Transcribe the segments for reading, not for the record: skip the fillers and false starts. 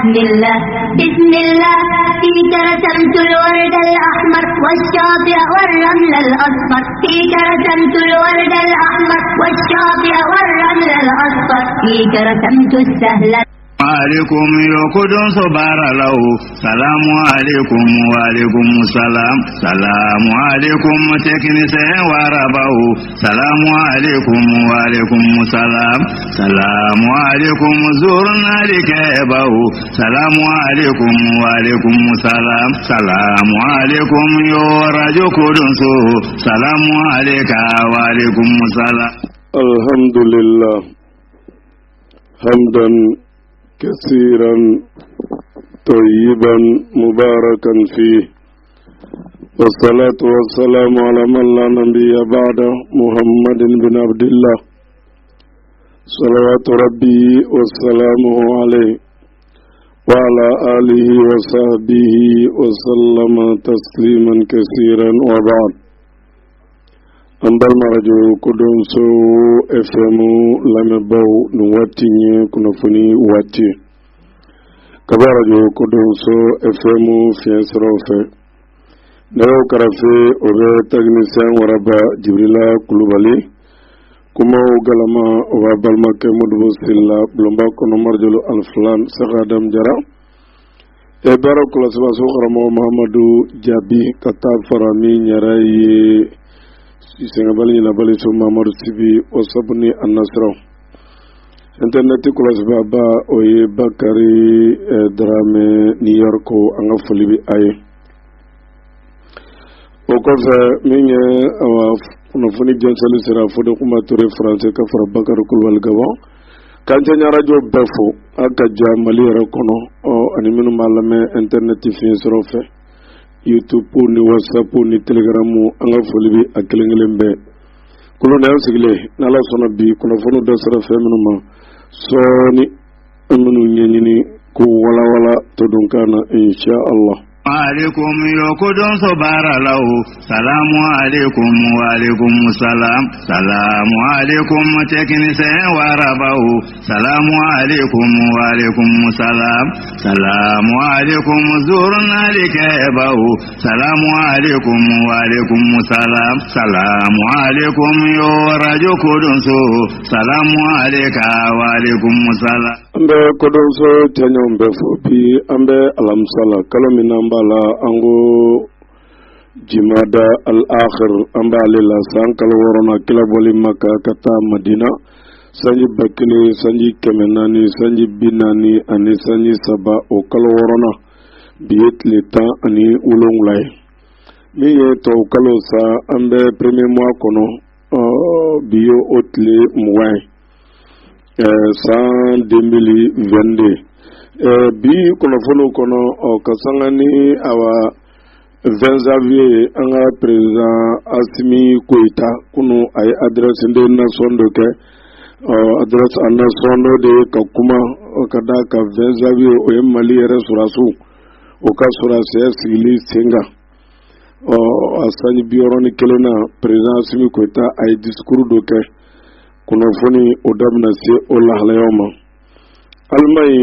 بسم الله فيك رسمت الورد الأحمر والشاطئ والرمل الأصفر فيك رسمت الورد الأحمر والشاطئ والرمل الأصفر فيك رسمت السهل عليكم يقدم صبر له سلام عليكم وعليكم السلام سلام عليكم تكنسه وربه سلام عليكم وعليكم السلام سلام عليكم زورنا لكبه سلام عليكم وعليكم السلام سلام عليكم يورج قدنسه سلام عليك وعليكم السلام. الحمد لله حمدا كثيرا طيبا مباركا فيه والصلاة والسلام على من لا نبي بعد محمد بن عبد الله صلوات ربي وسلامه عليه وعلى آله وصحبه وسلم تسليما كثيرا وبعد ambal marajo kudum so FM lamebaw no watinye kuna funi wati kabarajo kudum so FM fiensrofe nayo karafe obe technicien waraba jibrila kulubali kuma galama wa balma ke mudu silla blomba kono marjolo alflan sagadam jara e barakula sabaso kharamo muhammadu jabi katab farami nyarayi Singabali na bali so Mamadou Sibi osabuni annasra internet kulas baba oye Bakari Drame New York anga folibi ay okofa minye awa no foni jensali sera fode kuma tore français ka fara Bakari kulwal gabon kanje nya radio befo aka jamali rakono o animinu malame internet fi sorofe YouTube ni WhatsApp ni Telegram anga folibi akelengelembe kulo na sigile nala sona bi kuno fono dasara feminuma soni amunu nyenyini ku wala to dunkana insha Allah. عليكم يقدم صبر له سلام عليكم وعليكم السلام سلام عليكم تكنسه وربه سلام عليكم وعليكم السلام سلام عليكم زورنا لكبه سلام عليكم وعليكم السلام سلام عليكم يورج قدنسه سلام عليك وعليكم السلام ambe kodonso tanyombe fopi ambe alamsala kalomina mbala ango jimada al-akhir amba alila sankal worona kila boli maka kata madina sanji bakini sanji kemenani sanji binani ani sanji saba o kala worona biyet leta ani ulonglay miye to kalo sa ambe premier mois kono biyo otle muwai san 2022 bi kono fono kono kasangani awa 20 janvier anga president Assimi Goïta kuno ay adresse de nation de ke adresse en nation de kakuma kada ka 20 janvier o Mali resurasu o ka surase sigili senga asani bioroni kelena president Assimi Goïta ay discours de ke kuno foni odamna se olahla yoma almay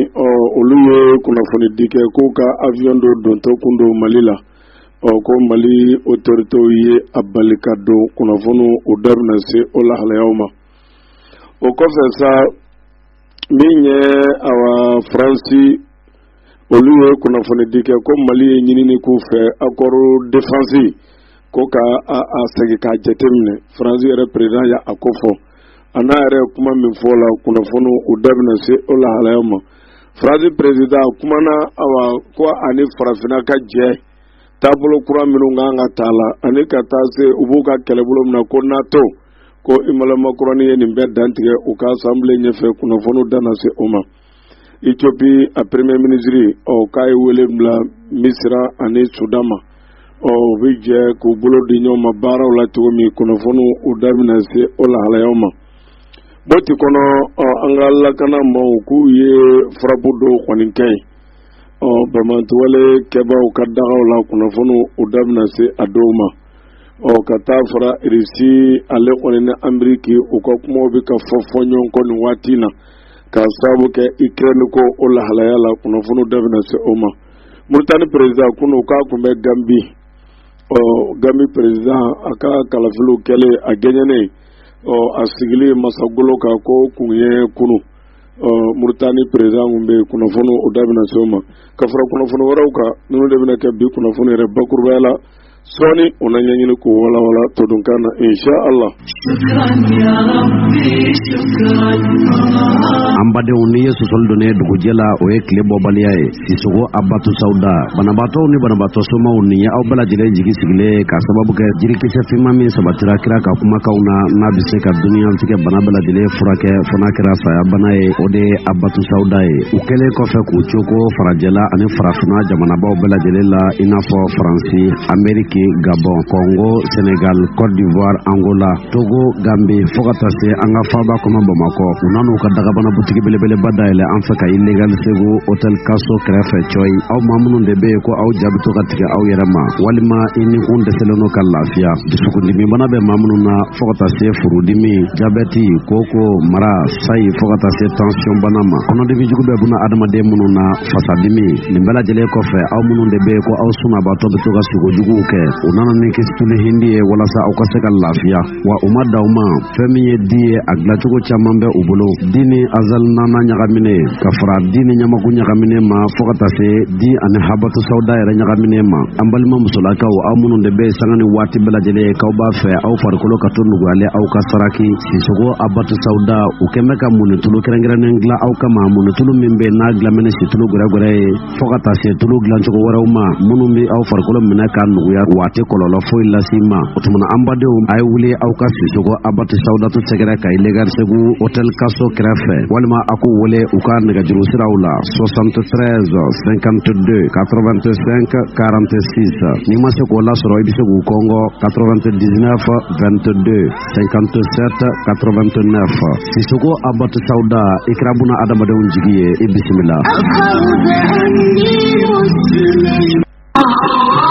oluye kuno foni dike ko ka avion do donto kundo malila ko mali autorité yi abalika do kuno fonu odamna se olahla yoma o ko sa minye awa France oluye kuno foni dike ko mali nyinini ku fe accord défense ko ka a segi ka jetemne France représentant ya akofo anare kuma min fola kuna fono udabna se ola halayma frazi president kuma na awa ko ani farafina ka je tabulo kura minu nganga tala ani kata se ubuka kelebulu na ko nato ko imala makroni ni be dantige u ka assemblée nyefe kuna fono dana se oma Ethiopie a premier ministre o kai wele bla misra ani sudama o wije ko bulo di nyoma bara wala to mi kuna fono udabna se ola halayma boti kono angala kana mo ku ye frabudo khoninkai bamantu wale keba o kaddaga wala kuna fono udabna se adoma o katafra irisi ale onene amriki o ko mo bi ka fofonyon ko ni watina ka sababu kɛ Ukraine ko o lahalaya la kunnafoni dɔ bɛna se o ma. Mauritanie président kunu k'a kun bɛ Gambie Gambie président a ka kalafiliw kɛlen a gɛɲɛnen a sigili masagolo kan ko kun ye kunu Mauritanie président kun bɛ kunnafoni o da bɛna se o ma ka fara kunnafoni wɛrɛw kan ninnu de bɛna kɛ bi kunnafoni yɛrɛ bakurubaya la sɔɔni o na ɲɛɲini k'o walawala todunkan na inshallah. An badenw ni ye sosoli donnen dugujɛ la o ye tile bɔbaliya ye. Sisoko Abatu Sauda banabaatɔw ni banabaatɔ somaw ni aw bɛɛ lajɛlen jigi sigilen ka sababu kɛ jirikisɛ finman min sabatira kira ka kumakanw na n'a bɛ se ka duniyatigɛ bana bɛɛ lajɛlen furakɛ fo n'a kɛra saya bana ye o de ye Abatu Sauda ye. U kɛlen kɔfɛ k'u coko farajɛla ani farafinna jamanabaw bɛɛ lajɛlen la i n'a fɔ Faransi, Amérique, Gabon, Congo, Sénégal, Côte d'Ivoire, Angola, Togo, Gambie fo ka taa se an ka faaba kɔnɔ Bamakɔ. U nan'u ka dagabana butigi belebeleba dayɛlɛ an fɛ ka Illegal Segu Hôtel Kaso kɛrɛfɛ Coy. Aw maa minnu de bɛ yen ko aw jaabi to ka tigɛ aw yɛrɛ ma walima i ni kun dɛsɛlen n'o ka lafiya. Dusukundimi bana bɛ maa minnu na fo ka taa se furudimi, jabɛti, koko, mara, sayi fo ka taa se tension bana ma. Kɔnɔdimi jugu bɛ buna adamaden minnu na fasadimi. Nin bɛɛ lajɛlen kɔfɛ aw minnu de bɛ yen ko aw sunabaatɔ bɛ to ka sogojuguw kɛ. U nana ni kisituli hindi ye walasa aw ka se ka lafiya. Wa u ma da u ma fɛn min ye di ye a dilacogo caman bɛ u bolo. Di ni azal nana ɲagamine ka fara di ni ɲamaku ɲagamine ma fo ka taa se di ani Habatu Sauda yɛrɛ ɲagamine ma. An balima musolakaw aw minnu de bɛ sanga ni waati bɛɛ lajɛlen k'aw b'a fɛ aw farikolo ka to nuguyale aw ka saraki. Sisoko Abatu Sauda u kɛn bɛ ka munitulu kɛrɛnkɛrɛnnen dilan aw kama. Munitulu min bɛ n'a dilanmɛ ni situlu gwɛrɛgwɛrɛ ye fo ka taa se tulu dilancogo wɛrɛw ma minnu bɛ aw farikolo minɛ ka nuguya waati kɔlɔlɔ foyi lasi ma. O tumana an badenw a ye wuli aw ka Sisoko Abatu Saudatu sɛgɛrɛ ka Illegal Segu Hôtel Kaso kɛrɛfɛ walima a k'u wele u ka nɛgɛjuru siraw la 73 52 85 46. N'i ma se k'o lasɔrɔ i bɛ se k'u kɔngɔ 99 22 57 89. Sisoko Abatu Sauda i kɛra buna adamadenw jigi ye i bisimila.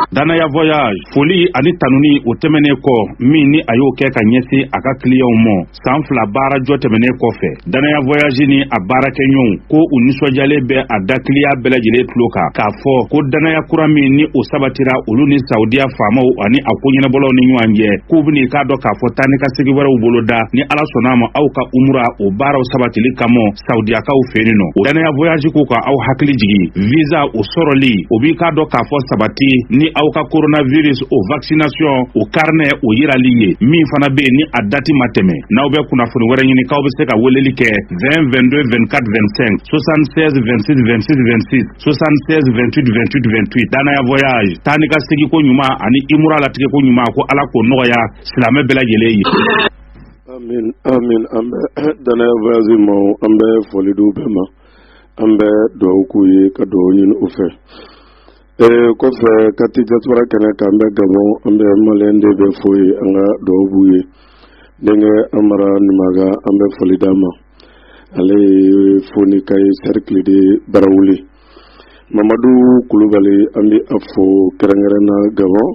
Danaya Voyage foli ani tanuni o tɛmɛnen kɔ min ni a y'o kɛ ka ɲɛsin a ka clientw ma san 2 baara jɔ tɛmɛnen kɔfɛ. Danaya Voyage ni a baarakɛɲɔgɔnw ko u nisɔndiyalen bɛ a da client bɛɛ lajɛlen tulo kan k'a fɔ ko danaya kura min ni o sabatira olu ni Saudiya faamaw ani a ko ɲɛnabɔlaw ni ɲɔgɔn cɛ k'u bɛna k'a dɔn k'a fɔ taa ni ka segin wɛrɛw boloda ni Ala sɔnna ma aw ka umura o baaraw sabatili kama Saudiyakaw fɛ yen nɔ. Danaya Voyage ko ka aw hakili jigin visa o sɔrɔli o b'i k'a dɔn k'a fɔ sabati ni aw ka coronavirus o vaccination o carnet o yirali ye min fana bɛ ni a dati ma tɛmɛ. N'aw bɛ kunnafoni wɛrɛ ɲini k'aw bɛ se ka weleli kɛ 20 22 24 25 76 26 26 26 76 28 28 28. Danaya Voyage taa ni ka segin ko ɲuman ani imura latigɛ ko ɲuman ko Ala k'o nɔgɔya silamɛ bɛɛ lajɛlen ye. Amin amin an bɛ Danaya Voyage ma an bɛ foli d'u bɛɛ ma an bɛ dugawu k'u ye ka dugawu ɲini u fɛ. Kɔfɛ kati jatubara kɛnɛ kan bɛ Gabon an bɛ Malien de bɛ fo ye an ka dugawu b'u ye. Denkɛ Amara Nimaga an bɛ foli d'a ma ale ye foni ka ye cercle de Barawuli. Mamadu Kulubali an bɛ a fo kɛrɛnkɛrɛnna Gabon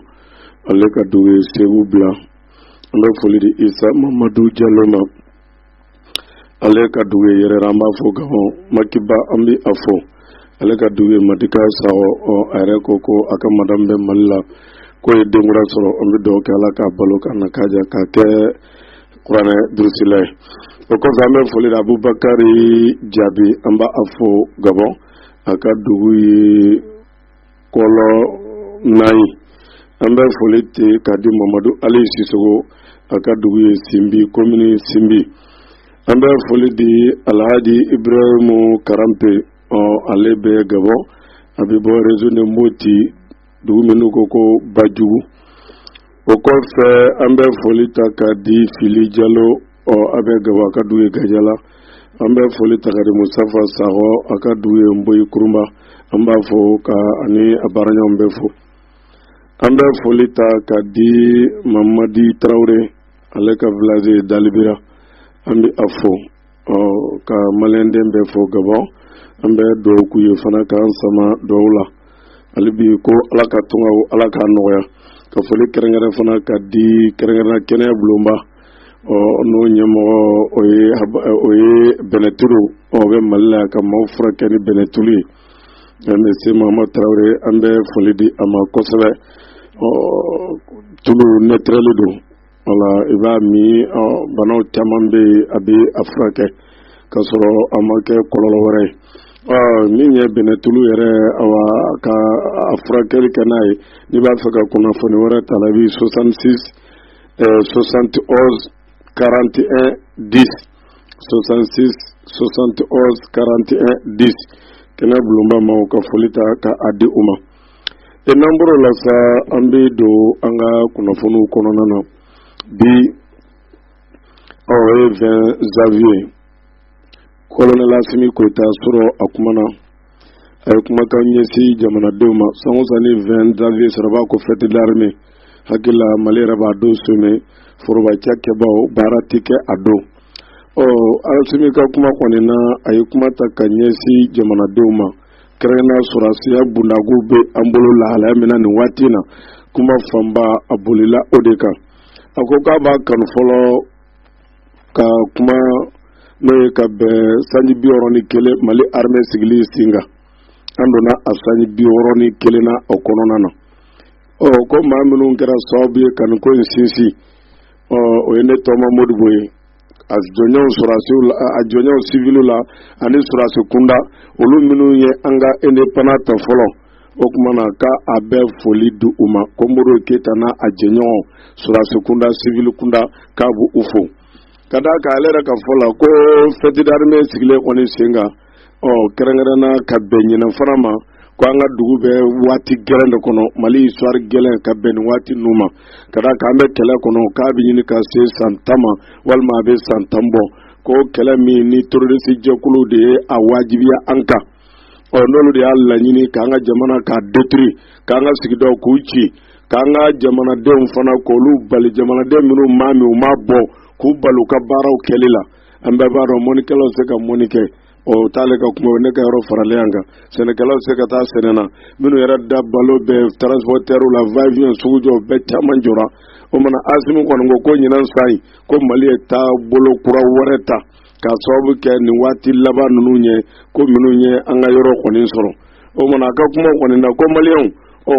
ale ka dugu ye Segu Bila. An bɛ foli di Isa Mamadu Diallo ma ale ka dugu ye Yɛrɛra an b'a fo Gabon. Makiba an bɛ a fo ale ka dugu ye Madika Sawo a yɛrɛ ko a ka madame bɛ Mali la ko ye denkura sɔrɔ an bɛ dugawu kɛ Ala k'a balo ka na k'a k'a kɛ kuranɛ durusila ye. O kɔfɛ an bɛ foli di Abubakari Jabi an b'a fo Gabon a ka dugu ye Kɔlɔ Nayi. An bɛ foli te k'a di Mamadu Ali Sisoko a ka dugu ye Simbi commune Simbi. An bɛ foli di Alhaji Ibrahimu Karampe ale bɛ Gabon a bɛ bɔ réseau de Moti dugu minnu ko Bajugu. O kɔfɛ an bɛ foli ta ka di Fili Jalo a bɛ Gabon a ka dugu ye Gajala. An bɛ foli ta ka di Musafa Sago a ka dugu ye Mboyi Kurumba an b'a fɔ ka ani a baaraɲɔgɔn bɛ fo. An bɛ foli ta ka di Mamadi Traoré ale ka village Dalibira an bɛ a fo ka Malien den bɛ fo Gabon. An bɛ dugawu k'u ye fana k'an sama dugawu la hali bi ko Ala ka tunga Ala k'a nɔgɔya ka foli kɛrɛnkɛrɛn fana ka di kɛrɛnkɛrɛn kɛnɛya bulonba n'o ɲɛmɔgɔ o ye bɛnɛtulu bɛ Mali la ka maaw furakɛ ni bɛnɛtulu ye monsieur Mahamadu Tarawele an bɛ foli di a ma kosɛbɛ tulu naturel don wala i b'a min banaw caman bɛ yen a bɛ a furakɛ k'a sɔrɔ a ma kɛ kɔlɔlɔ wɛrɛ ye min ye bɛnɛtulu yɛrɛ ka a furakɛli kɛ n'a ye n'i b'a fɛ ka kunnafoni wɛrɛ ta la i bɛ 66 71 41 10 66 71 41 10 kɛnɛ bulonba ma ka foli ta ka a di u ma n'an bɔr'o la sa an bɛ don an ka kunnafoniw kɔnɔna na bi o ye 20 janvier Colonel Assimi Koita sɔrɔ a kuma na a ye kumakan ɲɛsin jamanadenw ma san o san ni 20 janvier sɔrɔ b'a ko fête de l'armée hakili la Mali yɛrɛ b'a don sommet forobacɛ kɛbaaw baara tɛ kɛ a don Assimi ka kuma kɔni na a ye kuma ta ka ɲɛsin jamanadenw ma kɛrɛnkɛrɛnnenya sɔrɔsiya bundagu bɛ an bolo lahalaya min na nin waati na kuma fanba a bolila o de kan a ko k'a b'a kanu fɔlɔ ka kuma n'o ye ka bɛn sanji 61 Mali armée sigili sen kan an donna a sanji 61 na o kɔnɔna na ko maa minnu kɛra sababu ye ka nin ko in sinsin o ye ne tɔma Modibo ye a jɔnɲɛw sɔrɔsiw la a jɔnɲɛw civiliw la ani sɔrɔsi kunda olu minnu ye an ka indépendance ta fɔlɔ o kuma na ka a bɛ foli di u ma ko Modibo Keyita n'a a jɛɲɔgɔn sɔrɔsi kunda civil kunda k'a b'u fo ka d'a kan ale yɛrɛ ka fɔ la ko fête d'armée sigilen kɔni sen kan kɛrɛnkɛrɛnna ka bɛn ɲinɛ fana ma ko an ka dugu bɛ waati gɛlɛn de kɔnɔ Mali histoire gɛlɛn ka bɛn nin waati ninnu ma ka d'a kan an bɛ kɛlɛ kɔnɔ k'a bɛ ɲini ka se san 10 ma walima a bɛ san 10 bɔ ko kɛlɛ min ni terroriste jɛkulu de ye a wajibiya an kan n'olu de y'a laɲini k'an ka jamana k'a détruire k'an ka sigidaw k'u ci k'an ka jamanadenw fana k'olu bali jamanaden minnu maa min u m'a bɔ k'u bali u ka baaraw kɛli la an bɛɛ b'a dɔn mɔnikɛlaw se ka mɔni kɛ t'ale ka kuma ne ka yɔrɔ faralen yan kan sɛnɛkɛlaw se ka taa sɛnɛ na minnu yɛrɛ da balo bɛ transporteurs la va-et-vient sugujɔ bɛɛ caman jɔra o mana Assimi kɔni ko ɲinan san in ko Mali ye taabolo kura wɛrɛ ta k'a sababu kɛ nin waati laban ninnu ye ko minnu ye an ka yɔrɔ kɔni sɔrɔ o mana a ka kuma kɔni na ko maliyɛnw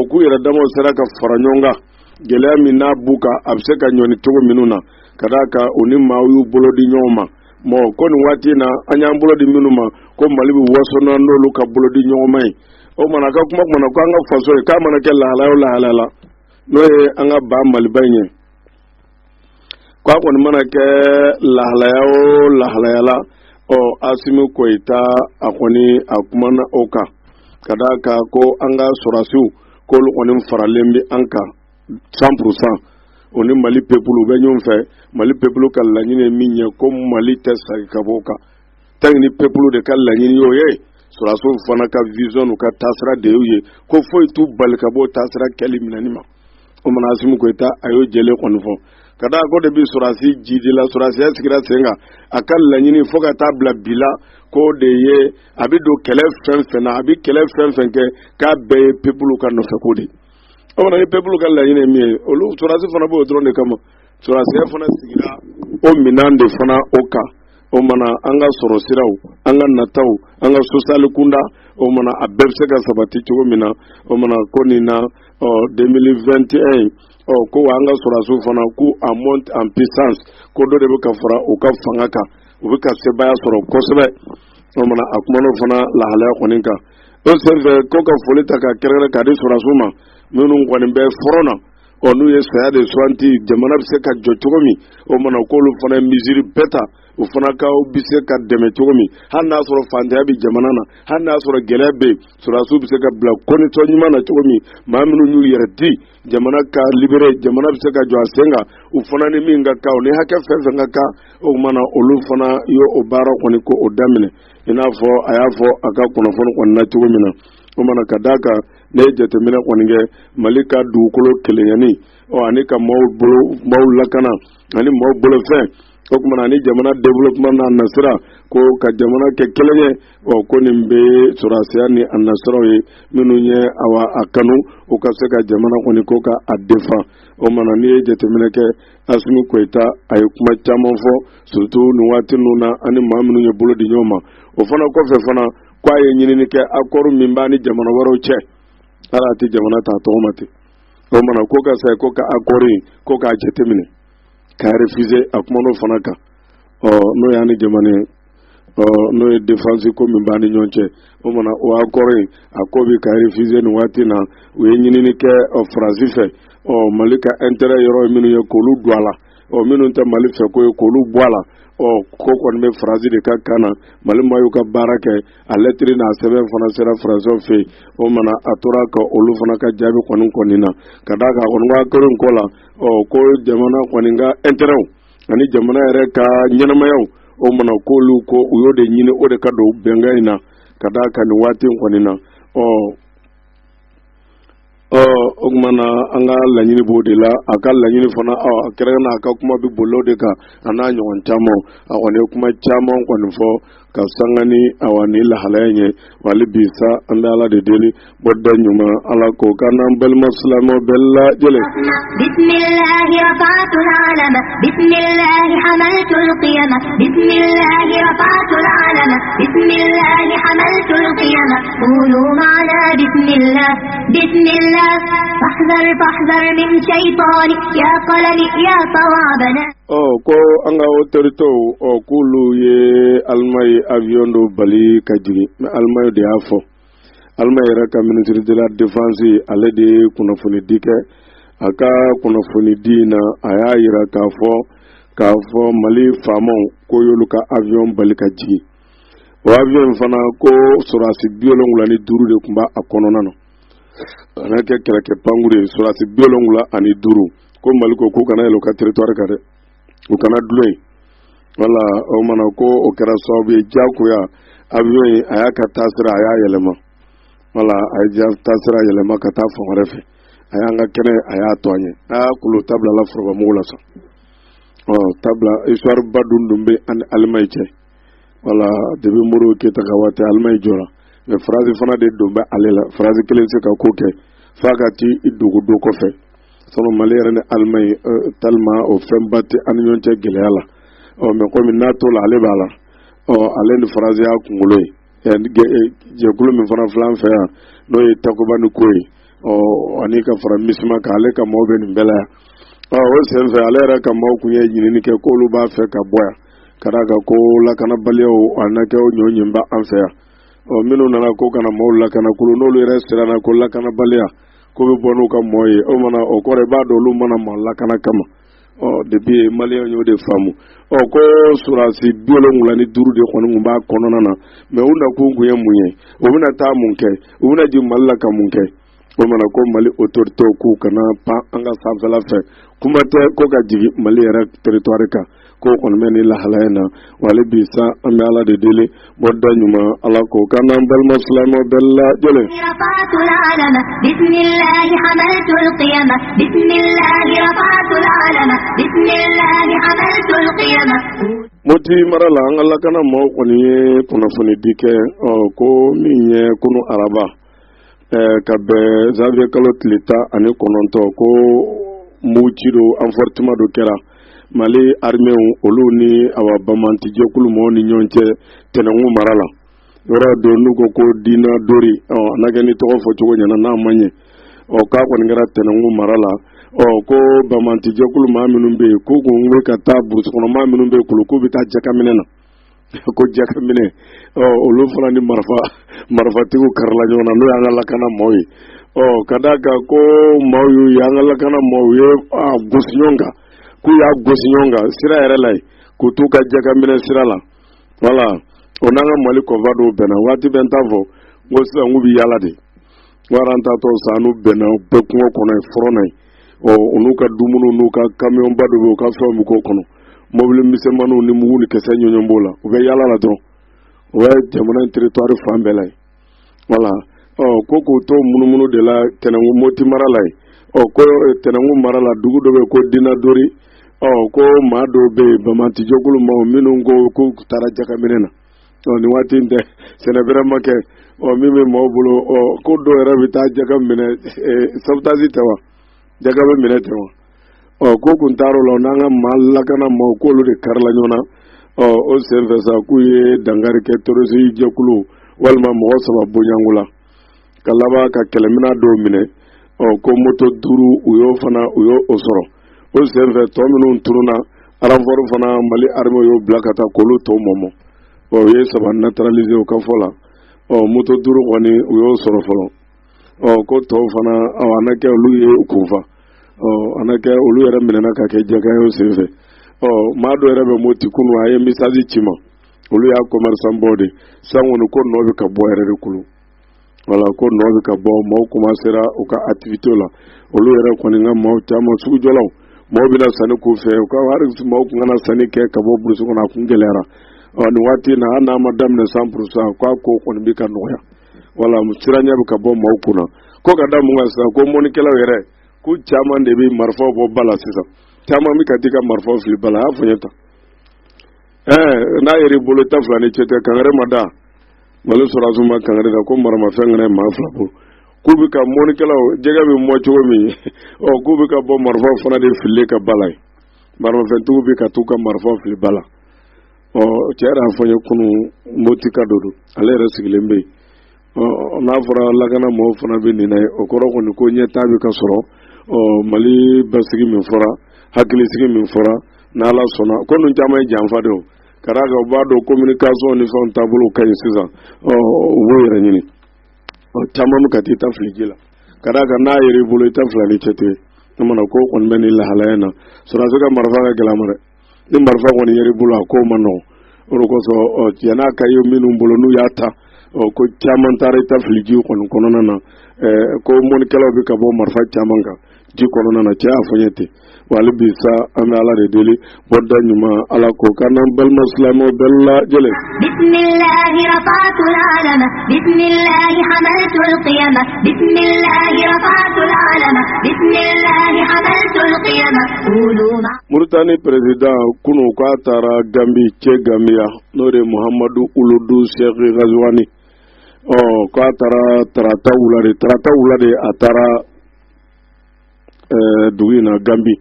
k'u yɛrɛ damaw sera ka fara ɲɔgɔn kan gɛlɛya min n'a b'u kan a bɛ se ka ɲɔni cogo minnu na ka d'a kan u ni maaw y'u bolo di ɲɔgɔn ma ko nin waati in na an y'an bolo di minnu ma ko Mali bɛ waso n'olu ka bolo di ɲɔgɔn ma ye o mana ka kuma kɔnɔ ko an ka faso ye k'a mana kɛ lahalaya o lahalaya la n'o ye an ka ba Maliba in ye k'a kɔni mana kɛ lahalaya o lahalaya la Assimi Koita a kɔni a kumana o kan ka d'a kan ko an ka sɔrɔsiw k'olu kɔni faralen bɛ an kan 100%. o ni Mali peuple bɛ ɲɔgɔn fɛ Mali peuple ka laɲini min ye ko Mali tɛ sagi ka bɔ kan tant ni peuple de ka laɲini y'o ye sɔrɔsiw fana ka vision n'u ka taasira de y'o ye ko foyi t'u bali ka bɔ taasira kɛli minɛni ma o mana Assimi Koita a y'o jɛlen kɔni fɔ ka d'a ko de bi sɔrɔsi jidi la sɔrɔsiya sigira sen kan a ka laɲini fo ka taa bila bi la ko de ye a bɛ don kɛlɛ fɛn fɛn na a bɛ kɛlɛ fɛn fɛn kɛ k'a bɛɛ ye peuple ka nɔfɛko de o mana ni peuple ka laɲini ye min ye olu sɔrɔsi fana b'o dɔrɔn de kama sɔrɔsiya fana sigira o minɛn de fana o kan o mana an ka sɔrɔ siraw an ka nataw an ka social kunda o mana a bɛɛ bɛ se ka sabati cogo min na o mana ko nin na 2021 ko an ka sɔrɔsiw fana k'u a monte en puissance ko dɔ de bɛ ka fara u ka fanga kan u bɛ ka sebaya sɔrɔ kosɛbɛ o mana a kumana o fana lahalaya kɔni kan o senfɛ ko ka foli ta ka kɛrɛnkɛrɛn k'a di sɔrɔsiw ma minnu kɔni bɛ fɔrɔ na n'u ye saya de suwanti jamana bɛ se ka jɔ cogo min o mana k'olu fana ye misiri bɛɛ ta u fana ka bɛ se ka dɛmɛ cogo min hali n'a sɔrɔ fantanya bɛ jamana na hali n'a sɔrɔ gɛlɛya bɛ yen sɔrɔsiw bɛ se ka bila condition ɲuman na cogo min maa minnu y'u yɛrɛ di jamana ka libéré jamana bɛ se ka jɔ a sen kan u fana ni min ka kan o ni hakɛ fɛn fɛn ka kan o mana olu fana y'o o baara kɔni ko o daminɛ i n'a fɔ a y'a fɔ a ka kunnafoni kɔni na cogo min na o mana ka d'a kan ne ye jateminɛ kɔni kɛ Mali ka dugukolo kelenyani ani ka maaw lakana ani maaw bolofɛn o kuma ani jamana développement n'a nasira ko ka jamana kɛ kelen ye ko nin bɛ surasiya ni a nasiraw ye minnu ye a kanu u ka se ka jamana kɔni ko ka a defa o mana n'i ye jateminɛ kɛ Asimi Koyita a ye kuma caman fɔ surtout nin waati ninnu na ani maa minnu ye bolo di ɲɔgɔn ma o fana kɔfɛ fana ko a ye ɲinini kɛ accord min b'a ni jamana wɛrɛw cɛ ala tɛ jamana ta tɔgɔ ma ten o mana ko ka sa ko ka accord ko k'a jateminɛ k'a refuser a kuma n'o fana kan n'o y'an ni jamana ye n'o ye défense ko min b'a ni ɲɔgɔn cɛ o mana o accord a ko bi ka refuser nin waati na u ye ɲinini kɛ Faransi fɛ Mali ka intérêt yɔrɔ minnu ye k'olu don a la minnu tɛ Mali fɛ ko ye k'olu bɔ a la ko kɔni bɛ Faransi de ka kan na Mali ma y'u ka baara kɛ a lettre n'a sɛbɛn fana sera Faransiw fɛ o mana a tora ka olu fana ka jaabi kɔni na ka d'a kan a kɔni ka accord ko la ko jamana kɔni ka intérêt ani jamana yɛrɛ ka ɲɛnamayaw o mana k'olu ko u y'o de ɲini o de ka don bɛnkan in na ka d'a kan nin waati kɔni na o kumana an ka laɲini b'o de la a ka laɲini fana a kɛra n'a ka kuma bɛ bolo de kan a n'a ɲɔgɔn caman a kɔni ye kuma caman kɔni fɔ ka sanga ni ni lahalaya ye wali bi sa an bɛ Ala de deli bɔda ɲuman Ala k'o ka n'an balima silamɛw bɛɛ lajɛlen bismillahi rafa'tul alama bismillahi hamaltul qiyama bismillahi rafa'tul alama bismillahi hamaltul qiyama qulu ma'ana bismillah bismillah fahdhar min shaytani ya qalbi ya sawabana ko an ka autorité k'olu ye Almayi avion do bali ka jigin mais Almayi de y'a fɔ Almayi yɛrɛ ka ministre de la défense ale de ye kunnafoni di kɛ a ka kunnafoni di na a y'a yira k'a fɔ Mali faamaw ko y'olu ka avion bali ka jigin o avion fana ko surasi 75 de tun b'a kɔnɔna na a n'a kɛ kɛlɛkɛ pankuru ye surasi 75 ko Mali ko k'u kana yɛlɛ u ka territoire kan dɛ u kana dulon yen wala o mana ko o kɛra sababu ye jagoya avion ye a y'a ka taasira a y'a yɛlɛma wala a ye taasira yɛlɛma ka taa fan wɛrɛ fɛ a y'an ka kɛnɛ a y'a to an ye a y'a kulo tabila la forobamugu la sa tabila histoire ba dun bɛ ani Almayi cɛ wala depuis Modibo Keyita ka waati Almayi jɔra mais France fana de don bɛ ale la France kelen se ka ko kɛ f'a ka ti dogo do kɔfɛ sɔnɔ Mali yɛrɛ ni Almayi tellement o fɛnba tɛ ani ɲɔgɔn cɛ gɛlɛya la mais komi n'a to la ale b'a la ale ni France y'a kunkolo ye jɛkulu min fana filɛ an fɛ yan n'o ye Takuba ni ko ye ani ka fara misima kan ale ka maaw bɛ nin bɛɛ la yan o senfɛ ale yɛrɛ ka maaw kun ye ɲinini kɛ k'olu b'a fɛ ka bɔ yan ka d'a kan ko lakanabaliyaw a na kɛ o ɲɔɲin bɛ an fɛ yan minnu nana ko kana maaw lakana kulu n'olu yɛrɛ siranna ko lakanabaliya ko bɛ bɔ n'u ka maaw ye o mana o kɔrɔ i b'a dɔn olu mana maa lakana kama depuis maliyɛnw y'o de faamu ko surasi 75 de kɔni tun b'a kɔnɔna na mais u nakun kun ye mun ye u bɛna taa mun kɛ u bɛna jigin Mali la ka mun kɛ o mana ko Mali autorité k'u kana pan an ka sanfɛla fɛ kuma tɛ ko ka jigin Mali yɛrɛ territoire kan ko kɔni bɛ nin lahalaya in na wali bi sa an bɛ Ala de deli bɔda ɲuman Ala k'o ka n'an balima silamɛw bɛɛ lajɛlen rafa'tul alama bismillahi hamaltul qiyama bismillahi rafa'tul alama bismillahi hamaltul qiyama Moti mara la an ka lakana maaw kɔni ye kunnafoni di kɛ ko min ye kunu araba ka bɛn janvier kalo tile 19 ko muci do enforcement do kɛra Mali armée olu ni awa bamanti jɛkulu mɔgɔw ni ɲɔgɔn cɛ Tɛnɛngu mara la yɔrɔ do n'u ko Dina Dori n'a kɛ ni tɔgɔ fɔ cogo ɲɛna n'a ma ɲɛ k'a kɔni kɛra Tɛnɛngu mara la ko bamanti jɛkulu maa minnu bɛ yen k'u kun bɛ ka taa burusi kɔnɔ maa minnu bɛ yen k'u bɛ taa jakaminɛ na ko jakaminɛ olu fana ni marifatigiw karila ɲɔgɔn na n'o y'an ka lakana maaw ye ka d'a kan ko maaw y'u ye an ka lakana maaw ye gosi ɲɔgɔn kan k'u y'a gosi ɲɔgɔn kan sira yɛrɛ la yen k'u t'u ka jakaminɛ sira la wala o n'an ka Mali kɔfa dɔw bɛnna waati bɛ n t'a fɔ ko sisan k'u bɛ yaala de wara an t'a tɔ san n'u bɛnna bɛɛ kungo kɔnɔ yen fɔlɔ na yen u n'u ka dumuni n'u ka camion ba dɔ bɛ yen u ka fɛnw bɛ k'o kɔnɔ mobili misɛnmaninw ni mugu ni kisɛ ɲɔɲɔ b'o la u bɛ yaala la dɔrɔn o ye jamana in territoire fan bɛɛ la yen wala ko k'u to munumunu de la Tɛnɛngu Moti mara la yen ko Tɛnɛngu mara la dugu dɔ bɛ yen ko Dina Dori ko maa dɔw bɛ yen bamanti jɛkulu maaw minnu ko k'u taara jakaminɛ na ni waati tɛ sɛnɛbɛrɛ ma kɛ min bɛ maaw bolo ko dɔw yɛrɛ bɛ taa jaga minɛ sabutasi tɛ wa jaga bɛ minɛ tɛ wa ko kun taar'o la n'an ka maa lakana maaw k'olu de karila ɲɔgɔn na o senfɛ sa k'u ye dankari kɛ terroriste jɛkulu walima mɔgɔ 3 bonyanko la ka laban ka kɛlɛmina dɔw minɛ ko moto 5 u y'o sɔrɔ o senfɛ tɔ minnu tununa aranfɔru fana Mali armée y'o bila ka taa k'olu tɔw mɔmɔ o ye 3 neutraliser o ka fɔ la moto 5 kɔni u y'o sɔrɔ fɔlɔ ko tɔw fana ana kɛ olu ye kunfa ana kɛ olu yɛrɛ minɛna ka kɛ jaga ye o senfɛ maa dɔ yɛrɛ bɛ moti kunu a ye message ci ma olu y'a commerçant bɔ de san kɔni ko nɔ bɛ ka bɔ yɛrɛ de kulu wala ko nɔ bɛ ka bɔ maaw commencera u ka activité la olu yɛrɛ kɔni ka maaw caman sugujɔlaw maaw bɛna sanni k'u fɛ u ka hali maaw kun kana sanni kɛ ka bɔ burusi kɔnɔ a kun gɛlɛyara nin waati in na hali n'a ma daminɛ 100% k'a ko kɔni bɛ ka nɔgɔya wala siranya bɛ ka bɔ maaw kunna ko ka da mun kan sisan ko mɔnikɛlaw yɛrɛ ko caman de bɛ marifaw bɔ ba la sisan caman bɛ ka t'i ka marifaw fili ba la a y'a fɔ n ye tan n'a yɛrɛ bolo ta 2 ni cɛ tɛ kangare ma da Mali sɔrɔdasiw ma kangare da ko maramafɛn kana maa 2 bolo k'u bɛ ka mɔnikɛlaw jɛgɛ bɛ mɔ cogo min k'u bɛ ka bɔ marifaw fana de fili ka ba la maramafɛntigiw bɛ ka t'u ka marifaw fili ba la cɛ yɛrɛ y'a fɔ n ye kunun moti ka do ale yɛrɛ sigilen bɛ yen n'a fɔra lakana mɔgɔw fana bɛ nin na ye o kɔrɔ kɔni ko ɲɛtaa bɛ ka sɔrɔ Mali basigi min fɔra hakilisigi min fɔra n'Ala sɔnna ko ninnu caman ye janfa de o ka d'a kan u b'a dɔn communication ni fɛnw taabolo ka ɲi sisan u b'o yɛrɛ ɲini caman bɛ ka t'i ta fili ji la ka d'a kan n'a yɛrɛ i bolo i ta 2 ni cɛ tɛ ne mana ko kɔni bɛ nin lahalaya in na sɔrɔdasi ka marifa ka gɛlɛn ma dɛ ni marifa kɔni yɛrɛ i bolo a ko ma nɔgɔn o de kosɔn yan'a ka ye minnu bolo n'u y'a ta ko caman taara i ta fili ji kɔni kɔnɔna na ko mɔnikɛlaw bɛ ka bɔ marifa caman kan ji kɔnɔna na cɛ y'a fɔ n ye ten wa hali bi sa an bɛ Ala de deli bɔda ɲuman Ala ko k'an n'an balima silamɛw bɛɛ lajɛlen. Bismillahi rafa'tul alama bismillahi hamaltul qiyama bismillahi rafa'tul alama bismillahi hamaltul qiyama Mauritanie président kunu k'a taara Gambie cɛ Gambia n'o de Muhammadu Uludu Sheikh Ghazwani k'a taara tarata wula de a taara dugu in na Gambie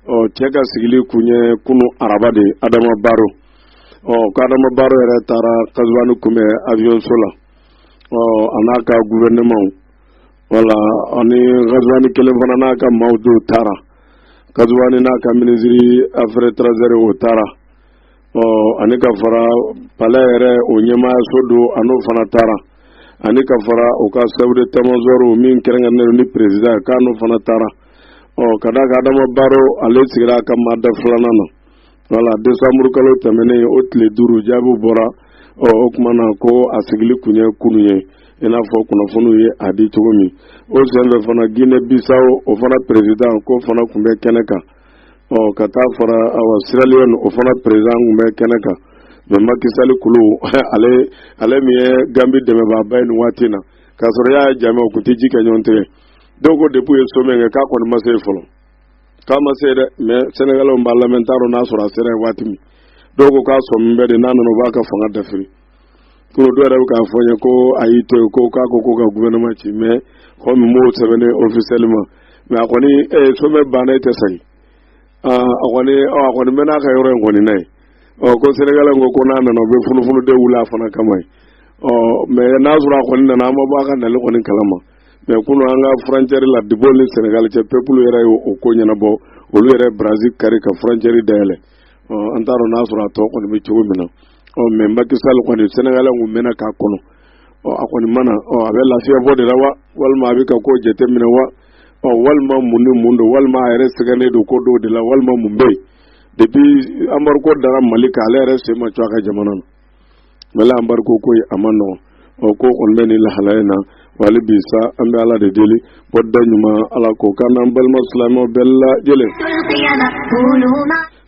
cɛ ka sigili kun ye kunu araba de Adama Barrow ko Adama Barrow yɛrɛ taara Ghazwani kunbɛ avion so la a n'a ka gouvernement wala ani Ghazwani kelen fana n'a ka maaw dɔw taara Ghazwani n'a ka ministre affaires étrangères o taara ani ka fara palais yɛrɛ o ɲɛmaayaso do a n'o fana taara ani ka fara o ka chef d'état-major min kɛrɛnkɛrɛnnen ni président k'a n'o fana taara ka d'a kan Adama Barrow ale sigira a ka maada 2nan na wala décembre kalo tɛmɛnen o tile 5 jaabiw bɔra o kuma na ko a sigili kun ye kunu ye i n'a fɔ kunnafoniw ye a di cogo min o senfɛ fana Guinée Bissau o fana président ko fana kun bɛ kɛnɛ kan ka taa fara Sierra Leone o fana président kun bɛ kɛnɛ kan mais Macky Sall kulu ale min ye Gambie dɛmɛbaaba ye nin waati na k'a sɔrɔ y'a jaabi o kun tɛ ji kɛ ɲɔgɔn tigɛ dɔw ko depuis ye sommet kɛ k'a kɔni ma se fɔlɔ k'a ma se dɛ mais Sénégalais b'a lamɛn t'a dɔn n'a sɔrɔ a sera waati min dɔw ko k'a sɔn min bɛ de n'a nana u b'a ka fanga dafiri kunu dɔw yɛrɛ bɛ k'a fɔ n ye ko a y'i to yen ko k'a ko ka gouvernement ci mais comme m'o sɛbɛnnen officiellement mais a kɔni sommet banna e tɛ sagi a kɔni bɛ n'a ka yɔrɔ in kɔni na ye ko Sénégalais ko n'a nana u bɛ funufunu de wuli a fana kama ye mais n'a sɔrɔ a kɔni nana an ma bɔ a ka nali kɔni kalama mais kunu an ka frontière la Diboli ni Sénégal cɛ peuple yɛrɛ ye o ko ɲɛnabɔ olu yɛrɛ Brazil kari ka frontière dayɛlɛ an t'a dɔn n'a sɔrɔ a tɔ kɔni bɛ cogo min na mais Macky Sall kɔni Sénégalais kun mɛnna k'a kɔnɔ a kɔni mana a bɛ lafiya bɔ de la wa walima a bɛ ka ko jateminɛ wa walima mun ni mun don walima a yɛrɛ sɛgɛnnen don ko dɔw de la walima mun bɛ yen depuis embargo dara Mali kan ale yɛrɛ sen ma co a ka jamana na Mali embargo ko a ma nɔgɔn ko kɔni bɛ nin lahalaya in na wali bi sa an bɛ Ala de deli bɔda ɲuman Ala ko k'an n'an balima silamɛw bɛɛ lajɛlen.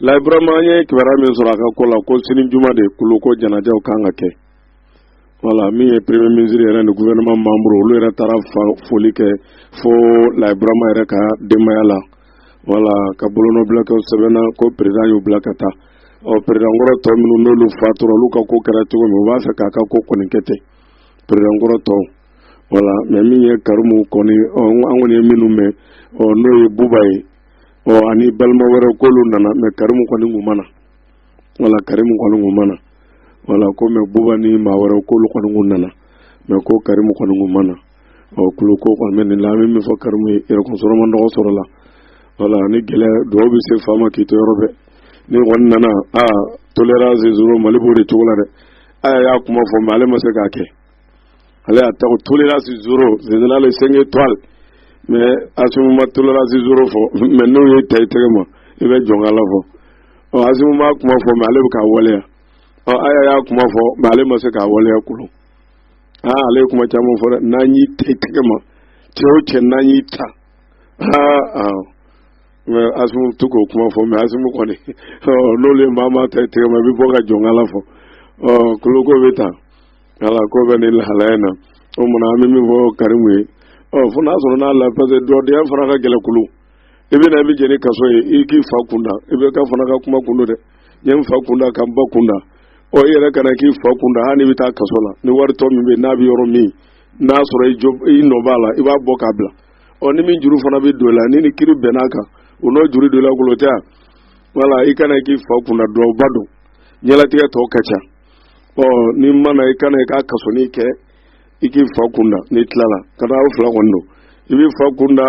La Ibrahima an ye kibaruya min sɔrɔ a ka ko la ko sini juma de kulo ko janajaw kan ka kɛ voilà min ye premier ministre yɛrɛ ni gouvernement membre olu yɛrɛ taara foli kɛ fo La Ibrahima yɛrɛ ka denbaya la voilà ka bolonɔ bila kɛ sɛbɛnna ko président y'u bila ka taa président ngoro to minu nolu faturo luka ko kara to mi wa fa ka ko koni kete président ngoro to wala me mi ye karumu koni angoni minu me no ye bubai ani balma wara kolu nana me karumu koni ngumana wala karimu koni ngumana wala ko me bubani ma wara kolu koni ngunana me ko karimu koni ngumana kulo ko kon men la mi fa karumu e ko soro man do soro la wala ni gele do bi se fama ki to robe ni wonnana tolérance zero malibori tugula de aya ya kuma fo male masaka ke ale ata ko tolérance zero général 5 étoiles mais asumu ma tolérance zero fo mais no ye tay tegema ibe jongala fo asumu ma kuma fo male ka wole aya ya kuma fo male masaka wole kulo ale kuma chamo fo nanyi tay tegema teoche nanyi ta asumu tuko kuma fo me asumu koni lole mama tete ma bi boga jongala fo kuloko beta ala ko bani halena o mona mi bo karimwe fo na so na la pase do de fara ka gele kulu ibe na bi jeni kaso iki fa kunda ibe ka fana ka kuma kundo de yem fa kunda kan ba kunda o yere kana ki fa kunda hani bi ta kaso la ni war to mi be na bi yoro mi na so re job no bala iba boka bla o ni mi juru fana bi do la ni kiri benaka uno juri do la kulota wala ikana ki fa kuna do bado nyala tiya to kacha ni mana ikana ka kaso ni ke iki fa kuna ni tlala kada o fla kondo ibi fa kuna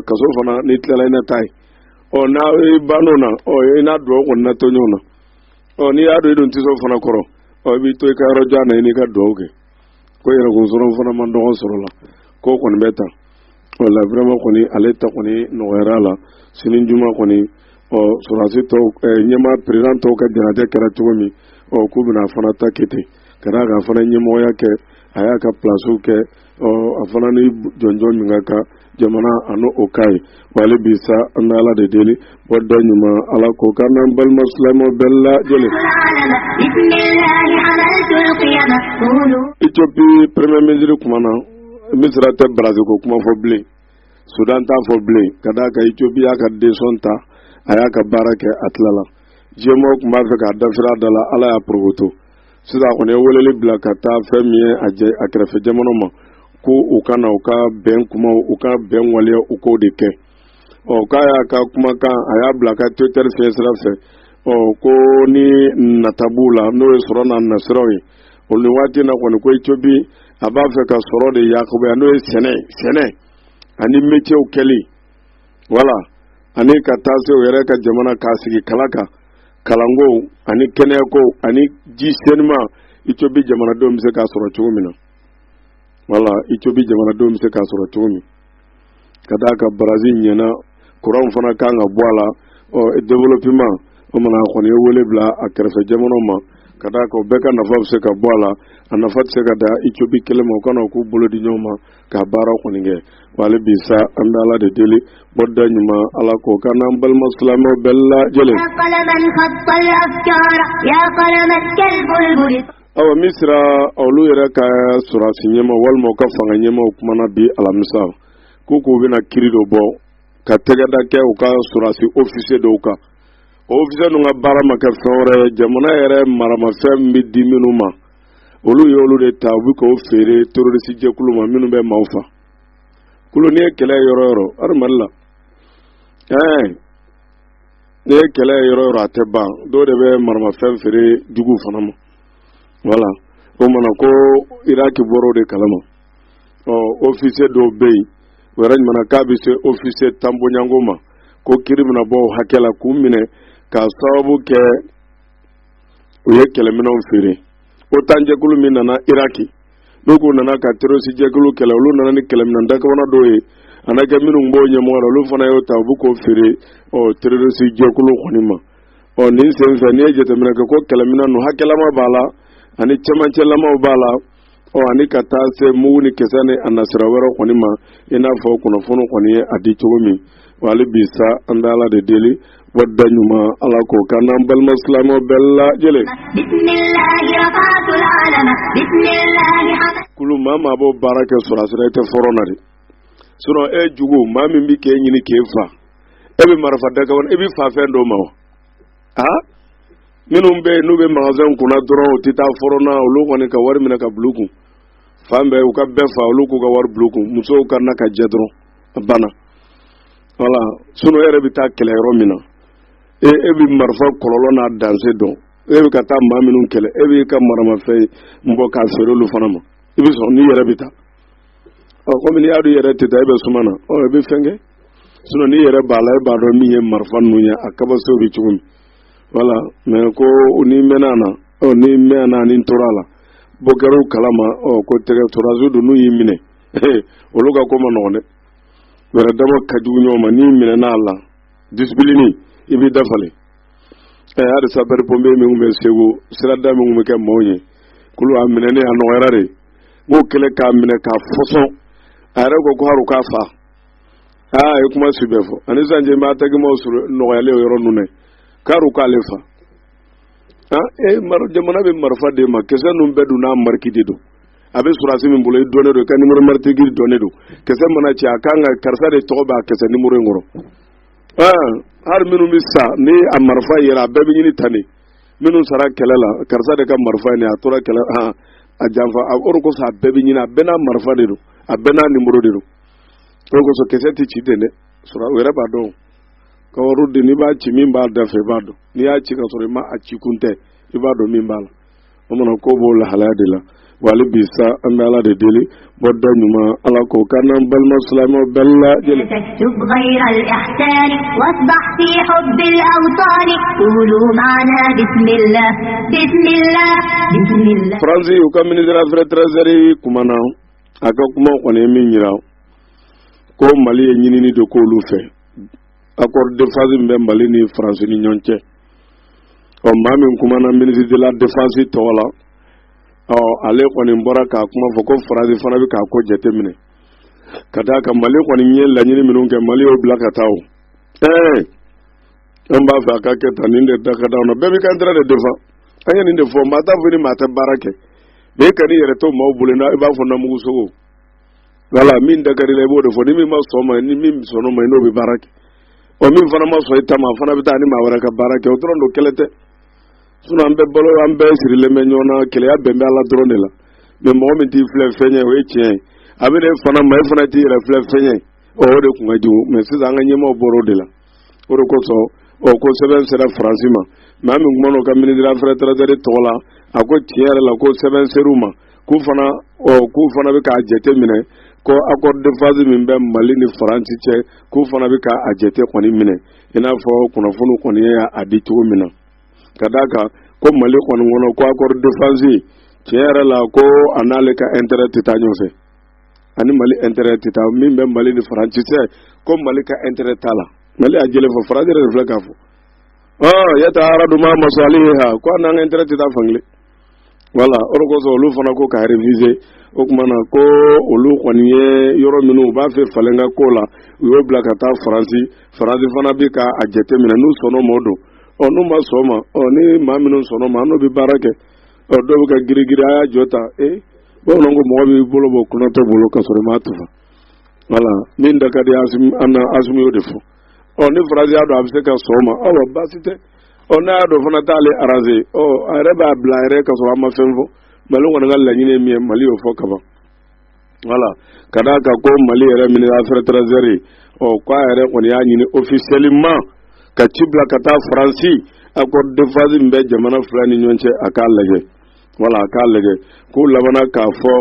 kaso fana ni tlala ina tai na bano na ina do ko na to nyona ni ado idon tiso fana koro bi to ka roja na ni ka do ke ko yera ko soro fana man do soro la ko kon beta wala vraiment koni aleta koni no erala sinin juma koni surasi to nyema president to ka dinate kera tugomi kubina fana takete kara ga fana nyemo yake aya ka plasu ke afana ni jonjo mingaka jamana ano okai wale bisa andala de deli bodda nyuma ala ko kana bal muslimo bella jeli Ethiopie premier ministre kumana misra te brazil ko kuma fo ble sudan ta fo ble kada ka Ethiopie ka desonta aya ka barake atlala jemo kuma fe ka dafira dala ala ya provoto sida ko ne wolele bla ka ta femie aje akrefe jamono ma ko ukana uka ben kuma uka ben wale uko de ke ka ya ka kuma ka aya bla ka twitter facebook fe ko ni natabula no sorona nasrawi oli wati na ko Ethiopie aba fe ka soro de yakubu ya no sene ani meche ukeli wala ani katase yere ka jamana kasigi kalaka kalango ani keneko ani ji senma Ethiopie jamana do mse ka soro chumina wala Ethiopie jamana do mse ka soro chumi kadaka Brazil nyena kuran fana kanga bwala development o mana ko ne wole bla akerfe jamano ma kadaka beka na fabse ka bwala anafat se ka da Ethiopie kelema kono ku bolo di nyoma ka bara ko ninge wale bisa andala de deli bodda nyuma ala ko kana bal muslimo bella jele qalaman khatta al-afkar ya qalamat kalbul aw misra awlu yara ka surasi nyema wal mo ka fanga nyema kuma na bi alamisa ko bina kirido bo ka tega da ke o ka surasi officier do ka officier no ngabara maka fore jamana yere marama fem bi diminuma olu yolu de tabu ko fere terroriste je kuluma minu be mawfa kulo ne kele yoro armalla ne kele yoro ateba do de be marama fem fere jugu fanama wala o mana ko iraki boro de kalama officier do bey wara mana kabi se officier tambo nyangoma ko kirimna bo hakela kumine ka sababu ke o ye kele minon fere o tanje kulu minana iraki doko nana ka terroriste je kulu kele lu nana ni kele minan daga wana doye anaka minun bo nyemo wala lu fana yo tabu ko fere terroriste je kulu khonima nin sen fe ne je tamina ko kele minan no hakela ma bala ani chamanche lama bala ani kata se muni kesane anasra wero khonima ina fo kuno fono khoni adi chomi wali bisa andala de deli wadda nyuma ala ko kana bal muslimo bella jele bismillahi rafatul alama bismillahi kulu mama bo baraka surasra te foronari suno jugo mami mbi ke nyini ke fa ebe marfa daga won ebi fa fe ndo mawo minnu bɛ n'u bɛ magasin kunna dɔrɔn u tɛ taa fɔrɔna olu kɔni ka wari minɛ ka bila u kun fan bɛɛ u ka bɛɛ fa olu k'u ka wari bila u kun musow ka na ka jɛ dɔrɔn a banna voilà sinon e yɛrɛ bɛ taa kɛlɛ yɔrɔ min na e bɛ marifa kɔlɔlɔ n'a danse dɔn e bɛ ka taa maa minnu kɛlɛ e b'i ka maramafɛn bɔ k'a feere olu fana ma i bɛ sɔn n'i yɛrɛ bɛ taa komi n'i y'a dɔn i yɛrɛ tɛ taa e bɛ suma na i bɛ fɛn kɛ sinon n'i yɛrɛ b'a la e b'a dɔn min ye marifa ninnu ye a kabasew bɛ cogo min voilà mais ko n'i mɛnna na n'i mɛnna ni tora la bɔ kɛr'u kalama ko tɛgɛ torasiw don n'u y'i minɛ olu ka ko ma nɔgɔn dɛ wɛrɛ dama ka jugu ɲɔgɔn ma n'i minɛna a la discipline i b'i dafalen hali sapeur pompier min bɛ Segu sirada min bɛ kɛ maaw ye kulu a minɛni a nɔgɔyara de n k'o kɛlɛ k'a minɛ k'a fɔsɔn a yɛrɛ ko haru k'a fa a ye kuma si bɛɛ fɔ ani sisan cɛ n b'a tagimaw nɔgɔyalen o yɔrɔ ninnu na k'aru k'ale fa jamana bɛ marifa de ma kisɛ ninnu bɛɛ dun n'a mariki de don a bɛ surasi min bolo i dɔnnen don i ka numéro maritigi dɔnnen don kisɛ mana cɛ a kan ka karisa de tɔgɔ b'a kisɛ numéro in kɔrɔ hali minnu bɛ sa ni a marifa yera a bɛɛ bɛ ɲini tan de minnu sara kɛlɛ la karisa de ka marifa ye a tora kɛlɛ a janfa o de kosɔn a bɛɛ bɛ ɲini a bɛɛ n'a marifa de don a bɛɛ n'a numéro de don o de kosɔn kisɛ tɛ ci ten dɛ o yɛrɛ b'a dɔn ka wari di n'i b'a ci min b'a da fɛ i b'a dɔn n'i y'a ci ka sɔrɔ i ma a ci kun tɛ i b'a dɔn min b'a la o mana ko b'o lahalaya de la wali bi sa an bɛ ala de deli bɔ da ɲuman ala k'o k'an n'an balima silamɛw bɛɛ lajɛlen. تكتب غير الإحسان واصبح في حب الأوطان قولوا معنا بسم الله بسم الله بسم الله. Faransi u ka ministre affaires étrangères kumana a ka kuma kɔni ye min yira ko Mali ye ɲinini de k'olu fɛ accord de phase min bɛ Mali ni Faransi ni ɲɔgɔn cɛ maa min kumana ministre de la défense tɔgɔ la ale kɔni bɔra k'a kuma fɔ ko Faransi fana bɛ k'a ko jateminɛ ka d'a kan Mali kɔni ye laɲini minnu kɛ Mali y'o bila ka taa o an b'a fɛ a ka kɛ tan nin de da ka d'anw na bɛɛ b'i ka intérêt de défend an ye nin de fɔ maa t'a fɔ ni maa tɛ baara kɛ mais e ka n'i yɛrɛ to maaw bolo i b'a fɔ namugu sogo voilà min da ka di la i b'o de fɔ ni min ma sɔn ma ni min sɔnn'o ma n'o bɛ baara kɛ min fana ma sɔn i ta ma a fana bɛ taa ni maa wɛrɛ ka baara kɛ o dɔrɔn don kɛlɛ tɛ sinon an bɛɛ balo an bɛɛ sirilen bɛ ɲɔgɔn na kɛlɛya bɛn bɛ ala dɔrɔn de la mais mɔgɔ min t'i filɛ fɛn ye o ye tiɲɛ ye a bɛ ne fana ma e fana t'i yɛrɛ filɛ fɛn ye o de kun ka jugu mais sisan an ka ɲɛmaaw bɔra o de la o de kosɔn ko sɛbɛn sera Faransi ma mais an min kuma n'o ka ministre affaires étrangères tɔgɔ la a ko tiɲɛ yɛrɛ la ko sɛbɛn ser'u ma k'u fana bɛ k'a jate minɛ ko accord de phase min bɛ Mali ni Faransi cɛ k'u fana bɛ k'a jate kɔni minɛ i n'a fɔ kunnafoni kɔni ye a di cogo min na ka d'a kan ko Mali kɔni kɔnɔ ko accord de phase tiɲɛ yɛrɛ la ko a n'ale ka intérêt tɛ taa ɲɔgɔn fɛ ani Mali intérêt tɛ taa min bɛ Mali ni Faransi cɛ ko Mali ka intérêt t'a la Mali a jɛlen fɔ Faransi yɛrɛ de filɛ k'a fɔ yata aradu ma masaliha ko a n'an ka intérêt tɛ taa fankelen voilà o de kosɔn olu fana ko k'a réviser o tuma na ko olu kɔni ye yɔrɔ minnu u b'a fɛ falen ka ko la u y'o bila ka taa Faransi fana bɛ k'a jate minɛ n'u sɔnn'o ma o don n'u ma sɔn ma ni maa minnu sɔnn'o ma n'o bɛ baara kɛ dɔw bɛ ka girigiri a y'a jɔ ta bamananw ko mɔgɔ b'i bolo bɔ kunnatɛ bolo ka sɔrɔ i m'a tufa voilà min da ka di Asimi y'o de fɔ ni Faransi y'a dɔn a bɛ se ka sɔn o ma baasi tɛ n'a y'a dɔn fana t'ale arranger a yɛrɛ b'a bila a yɛrɛ ka sɔrɔ a ma fɛn fɔ Mali kɔni ka laɲini ye min ye Mali y'o fɔ kaban voilà ka d'a kan ko Mali yɛrɛ ministre affaires étrangères k'a yɛrɛ kɔni y'a ɲini officiellement ka ci bila ka taa Faransi accord de phase min bɛ jamana fila ni ɲɔgɔn cɛ a k'a lajɛ voilà a k'a lajɛ k'u labana k'a fɔ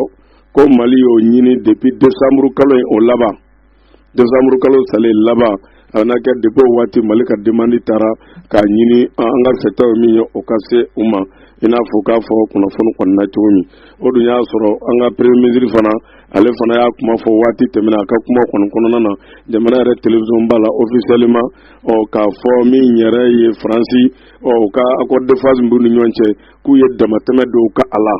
ko Mali y'o ɲini depuis décembre kalo in o laban décembre kalo salen laban a na kɛ depuis o waati Mali ka demande taara k'a ɲini an ka fɛtaw min ye o ka se u ma i n'a fɔ k'a fɔ kunnafoni kɔni na cogo min o dun y'a sɔrɔ an ka premier ministre fana ale fana y'a kuma fɔ waati tɛmɛna a ka kuma kɔni kɔnɔna na jamana yɛrɛ télévision ba la officiellement k'a fɔ min yɛrɛ ye Faransi ka accord de phase b'u ni ɲɔgɔn cɛ k'u ye damatɛmɛ dɔw ka a la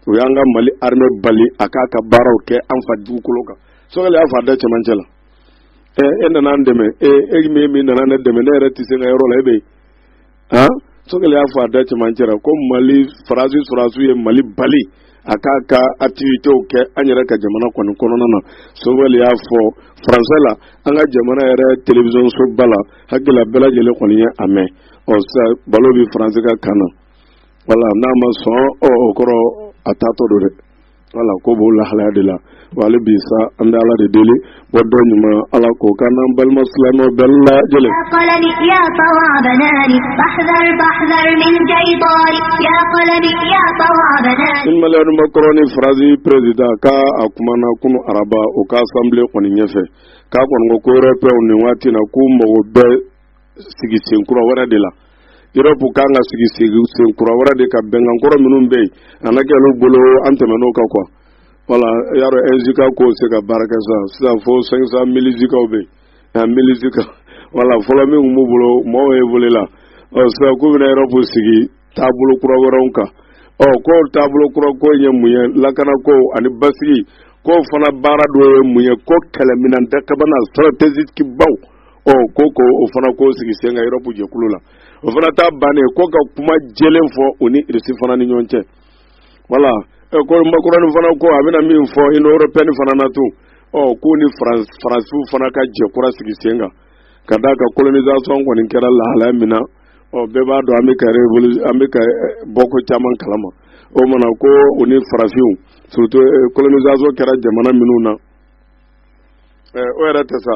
o y'an ka Mali armée bali a k'a ka baaraw kɛ an fa dugukolo kan sɔgɔli y'a fɔ a da cɛmancɛ la e nana an dɛmɛ min nana ne dɛmɛ ne yɛrɛ tɛ se n ka yɔrɔ la e bɛ yen sɔgɔli y'a fɔ a da cɛmancɛ la ko Mali Faransi sɔrɔsiw ye Mali bali akaka activité o kɛ an yɛrɛ ka jamana kɔni kɔnɔna na Sobel y'a fɔ français la an ka jamana yɛrɛ télévision so ba la hakila bɛɛ lajɛlen kɔni ye a mɛn sa balo bi français ka kan na voilà n'a ma sɔn o kɔrɔ a taatɔ do dɛ voilà ko b'o lahalaya de la wale bi sa an bɛ Ala de deli bɔ dɔ ɲuman Ala k'o kan n'an balima silamɛw bɛɛ lajɛlen قلبي يا طوع بناني فاحذر فاحذر من شيطاني يا قلبي يا طوع بناني in maliyɛn Macron Faransi président ka a kumana kunu araba o ka assemblée kɔni ɲɛfɛ k'a kɔni ko européen nin waati na k'u mago bɛ sigi senkura wɛrɛ de la Europe kan ka sigi senkura wɛrɛ de ka bɛnkan kɔrɔ minnu bɛ yen a na kɛ olu bolo an tɛmɛn'o kan quoi voilà yaro NJK ko se ka baara kɛ sisan fo 500 milizikaw bɛ yen milizika voilà fɔlɔ min kun b'u bolo mɔgɔw ye wele la sisan k'u bɛna Europe sigi taabolo kura wɛrɛw kan ko taabolo kura ko ye mun ye lakana ko ani basigi ko fana baara dɔ ye mun ye ko kɛlɛminan dakabana stratégique baw ko o fana ko sigi sen kan Europe jɛkulu la o fana ta bannen ko ka kuma jɛlen fɔ o ni Russie fana ni ɲɔgɔn cɛ voilà ko Macron fana ko a bɛna min fɔ Union européenne fana na tun ko ni Faransiw fana ka jɛkura sigi sen kan ka d'a kan colonisation kɔni kɛra lahalaya min na bɛɛ b'a dɔn an bɛ ka bɔ ko caman kalama o mana ko o ni Farafinw surtout colonisation kɛra jamana minnu na o yɛrɛ tɛ sa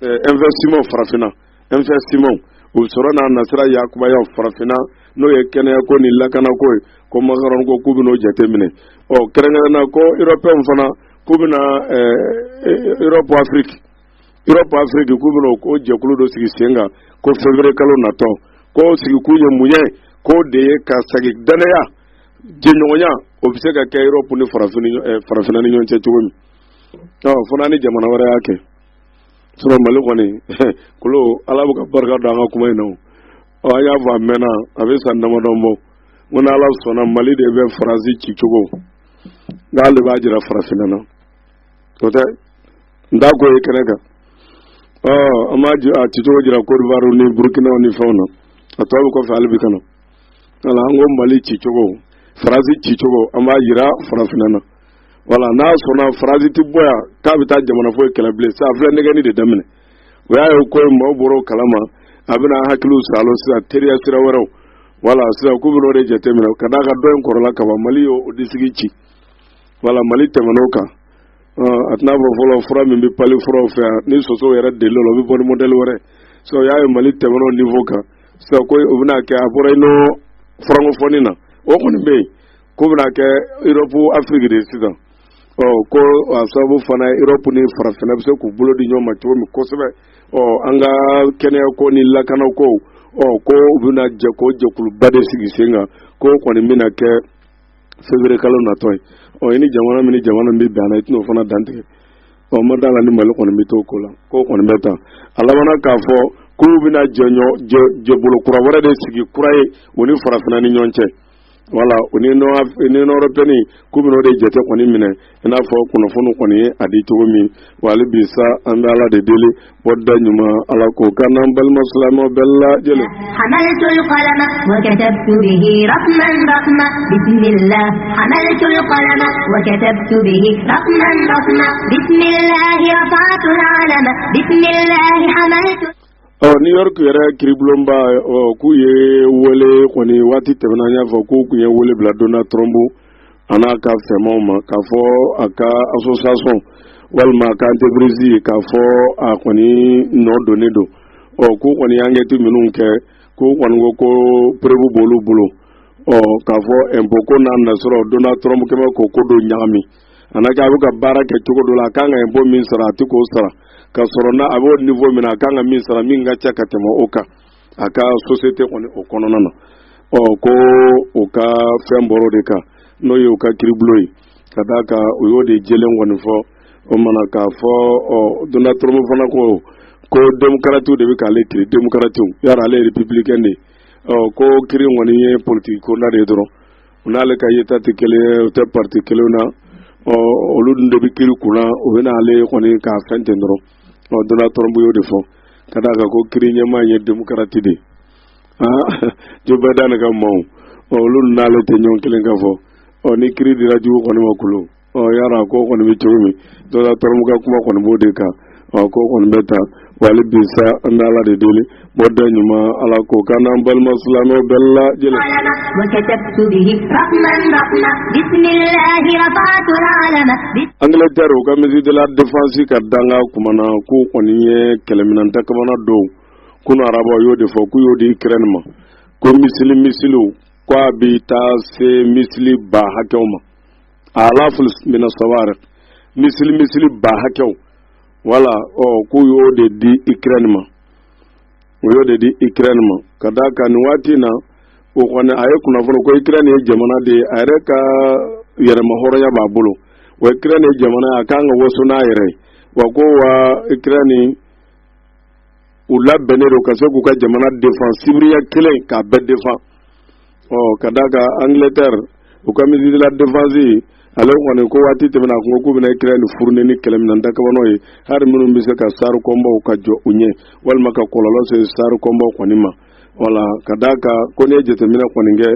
investissement farafinna investissement o sɔrɔ n'a nasira yakubaya farafinna n'o ye kɛnɛya ko ni lakana ko ye ko Macron ko k'u bɛn'o jateminɛ kɛrɛnkɛrɛnna ko européen fana k'u bɛna Europe Afrique k'u bɛna o jɛkulu dɔ sigi sen kan ko février kalo natɔ ko sigi kun ye mun ye ko de ye ka sagi danaya jɛɲɔgɔnya o bɛ se ka kɛ Europe ni farafinna ni ɲɔgɔn cɛ cogo min fana ni jamana wɛrɛ y'a kɛ sinon Mali kɔni kolo Ala bɛ ka barika don an ka kuma in na an y'a fɔ a mɛnna a bɛ san damadɔ bɔ ko ni Ala sɔnna Mali de bɛ Faransi ci cogo n'ale b'a jira farafinna na o tɛ n t'a ko ye kɛnɛ kan an b'a ci cogo jira Côte d'Ivoire ni Burkina ni fɛnw na a tɔ bɛ kɔfɛ hali bi kana voilà an ko Mali ci cogo Faransi ci cogo an b'a jira farafinna na voilà n'a sɔnna Faransi ti bɔ yan k'a bɛ taa jamana foyi kɛlɛ bilen sisan a filɛ nɛgɛnni de daminɛ o y'a ye ko maaw bɔra o kalama a bɛna hakiliw salo sisan teriya sira wɛrɛw voilà sisan k'u bɛn'o de jateminɛ ka d'a kan dɔ in kɔrɔla ka ban Mali y'o disigi ci voilà Mali tɛmɛn'o kan a tɛna fɔ fɔlɔ fura min bɛ pali furaw fɛ yan ni soso yɛrɛ delila o bɛ bɔ ni modèle wɛrɛ so y'a ye Mali tɛmɛn'o niveau kan sisan ko o bɛna kɛ a bɔra ino francophonie na o kɔni bɛ yen ko bɛna kɛ Europe Afrique de sisan ko a sababu fana Europe ni farafinna bɛ se k'u bolo di ɲɔgɔn ma cogo min kosɛbɛ an ka kɛnɛya ko ni lakana ko ko u bɛna jɛ ko jɛkuluba de sigi sen kan ko kɔni bɛna kɛ février kalo natɔ ye i ni jamana min ni jamana min bɛ bɛn a la i tɛna o fana dantigɛ ma d'a la ni Mali kɔni bɛ t'o ko la ko kɔni bɛ taa a labanna k'a fɔ k'u bɛna jɛbolo kura wɛrɛ de sigi kura ye o ni farafinna ni ɲɔgɔn cɛ voilà o ni Union européenne k'u bɛn'o de jate kɔni minɛ i n'a fɔ kunnafoni kɔni ye a di cogo min wa hali bi sa an bɛ Ala de deli bɔda ɲuman Ala k'o kan n'an balima silamɛw bɛɛ lajɛlen. حملت القلم وكتبت به رقما رقما بسم الله حملت القلم وكتبت به رقما رقما بسم الله رفعت العلم بسم الله حملت New York yɛrɛ kiribulonba k'u ye wele kɔni waati tɛmɛna an y'a fɔ k'u kun ye wele bila Donald Trump a n'a ka fɛmaw ma k'a fɔ a ka association walima a ka entreprise k'a fɔ a kɔni nɔ donnen don k'u kɔni enquête minnu kɛ k'u kɔni ko preuve b'olu bolo k'a fɔ impôt ko n'a nasɔrɔ Donald Trump kɛmɛ k'o ko dɔ ɲagami a n'a kɛ a bɛ ka baara kɛ cogo dɔ la a kan ka impôt min sara a tɛ k'o sara ka sɔrɔ na a b'o niveau min na a kan ka min sara min ka ca ka tɛmɛ o kan a ka société kɔni o kɔnɔna na ko o ka fɛn bɔr'o de kan n'o ye o ka kiiribulon ye ka d'a kan o y'o de jɛlen kɔni fɔ o mana k'a fɔ Donald Trump fana ko démocrate de bɛ k'ale kiri démocrate yara ale ye républicain de ko kiiri kɔni ye politique ko na de ye dɔrɔn o n'ale ka yeta tɛ kelen ye o tɛ parti kelen na olu dun de bɛ kiiri kunna o bɛ n'ale kɔni k'a fɛn ten dɔrɔn Donald Trump y'o de fɔ ka d'a kan ko kiiri ɲɛmaa ye démocrate de Joe Biden ka maaw olu n'ale tɛ ɲɔgɔn kelen ka fɔ ni kiri dira jugu kɔni ma kulo yara ko kɔni bɛ cogo min dɔ la tɔrɔmuka kuma kɔni b'o de kan ko kɔni bɛ ta wali bisa an bɛ ala de deli bɔda ɲuman ala ko kan n'an balima silamɛw bɛɛ lajɛlen. Angleterre u ka ministre de la défense ka danga kumana k'u kɔni ye kɛlɛminɛnta kamana don kunu arabaw y'o de fɔ k'u y'o di Ukraine ma ko misiliw k'a bɛ taa se misili ba hakɛw ma alaful mina sawar misili ba hakɛw wala k'u y'o de di Ukraine ma ka da kan nin waati na o kɔni a ye kunnafoni ko Ukraine ye jamana de a yɛrɛ ka yɛrɛma hɔrɔnya b'a bolo wa Ukraine ye jamana a kan ka waso n'a yɛrɛ wa ko wa Ukraine u labɛnnen don ka se k'u ka jamana défend sibiriya kelen k'a bɛɛ défend ka da kan Angleterre u ka ministre de la défense ale kɔni ko waati tɛmɛna a ko k'u bɛna Ukraine furuni ni kɛlɛminɛnta kabanaw ye hari minnu bɛ se ka sari kɔnbaw ka jɔ u ɲɛ walima ka kɔlɔlɔ se sari kɔnbaw kɔni ma wala ka da kan ko n'i ye jateminɛ kɔni kɛ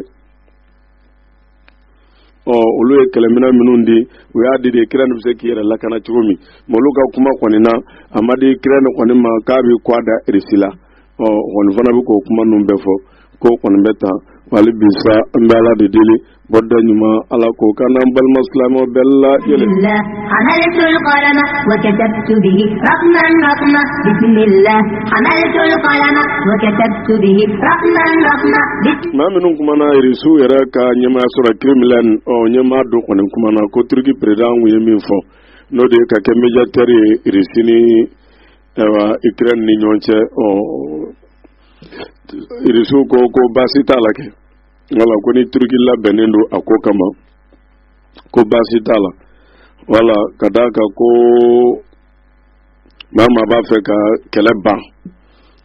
olu ye kɛlɛminɛ minnu di u y'a di de Ukraine bɛ se k'i yɛrɛ lakana cogo min mais olu ka kuma kɔni na a ma di Ukraine kɔni ma k'a bɛ kɔ da Russie la kɔni fana bɛ k'o kuma ninnu bɛɛ fɔ ko kɔni bɛ tan wali bisa an bɛ ala de deli bɔda ɲuman ala ko kan n'an balima silamɛw bɛɛ lajɛlen. maa minnu kumana Irisiw yɛrɛ ka ɲɛmaaya sɔrɔ Kremlin ɲɛmaa dɔ kɔni kumana ko Turki président kun ye min fɔ n'o de ye ka kɛ médiateur ye Irisi ni Ukraine ni ɲɔgɔn cɛ Irisiw ko baasi t'a la kɛ wala ko ni Turki labɛnnen don a ko kama ko baasi t'a la wala ka da kan ko maa b'a fɛ ka kɛlɛ ban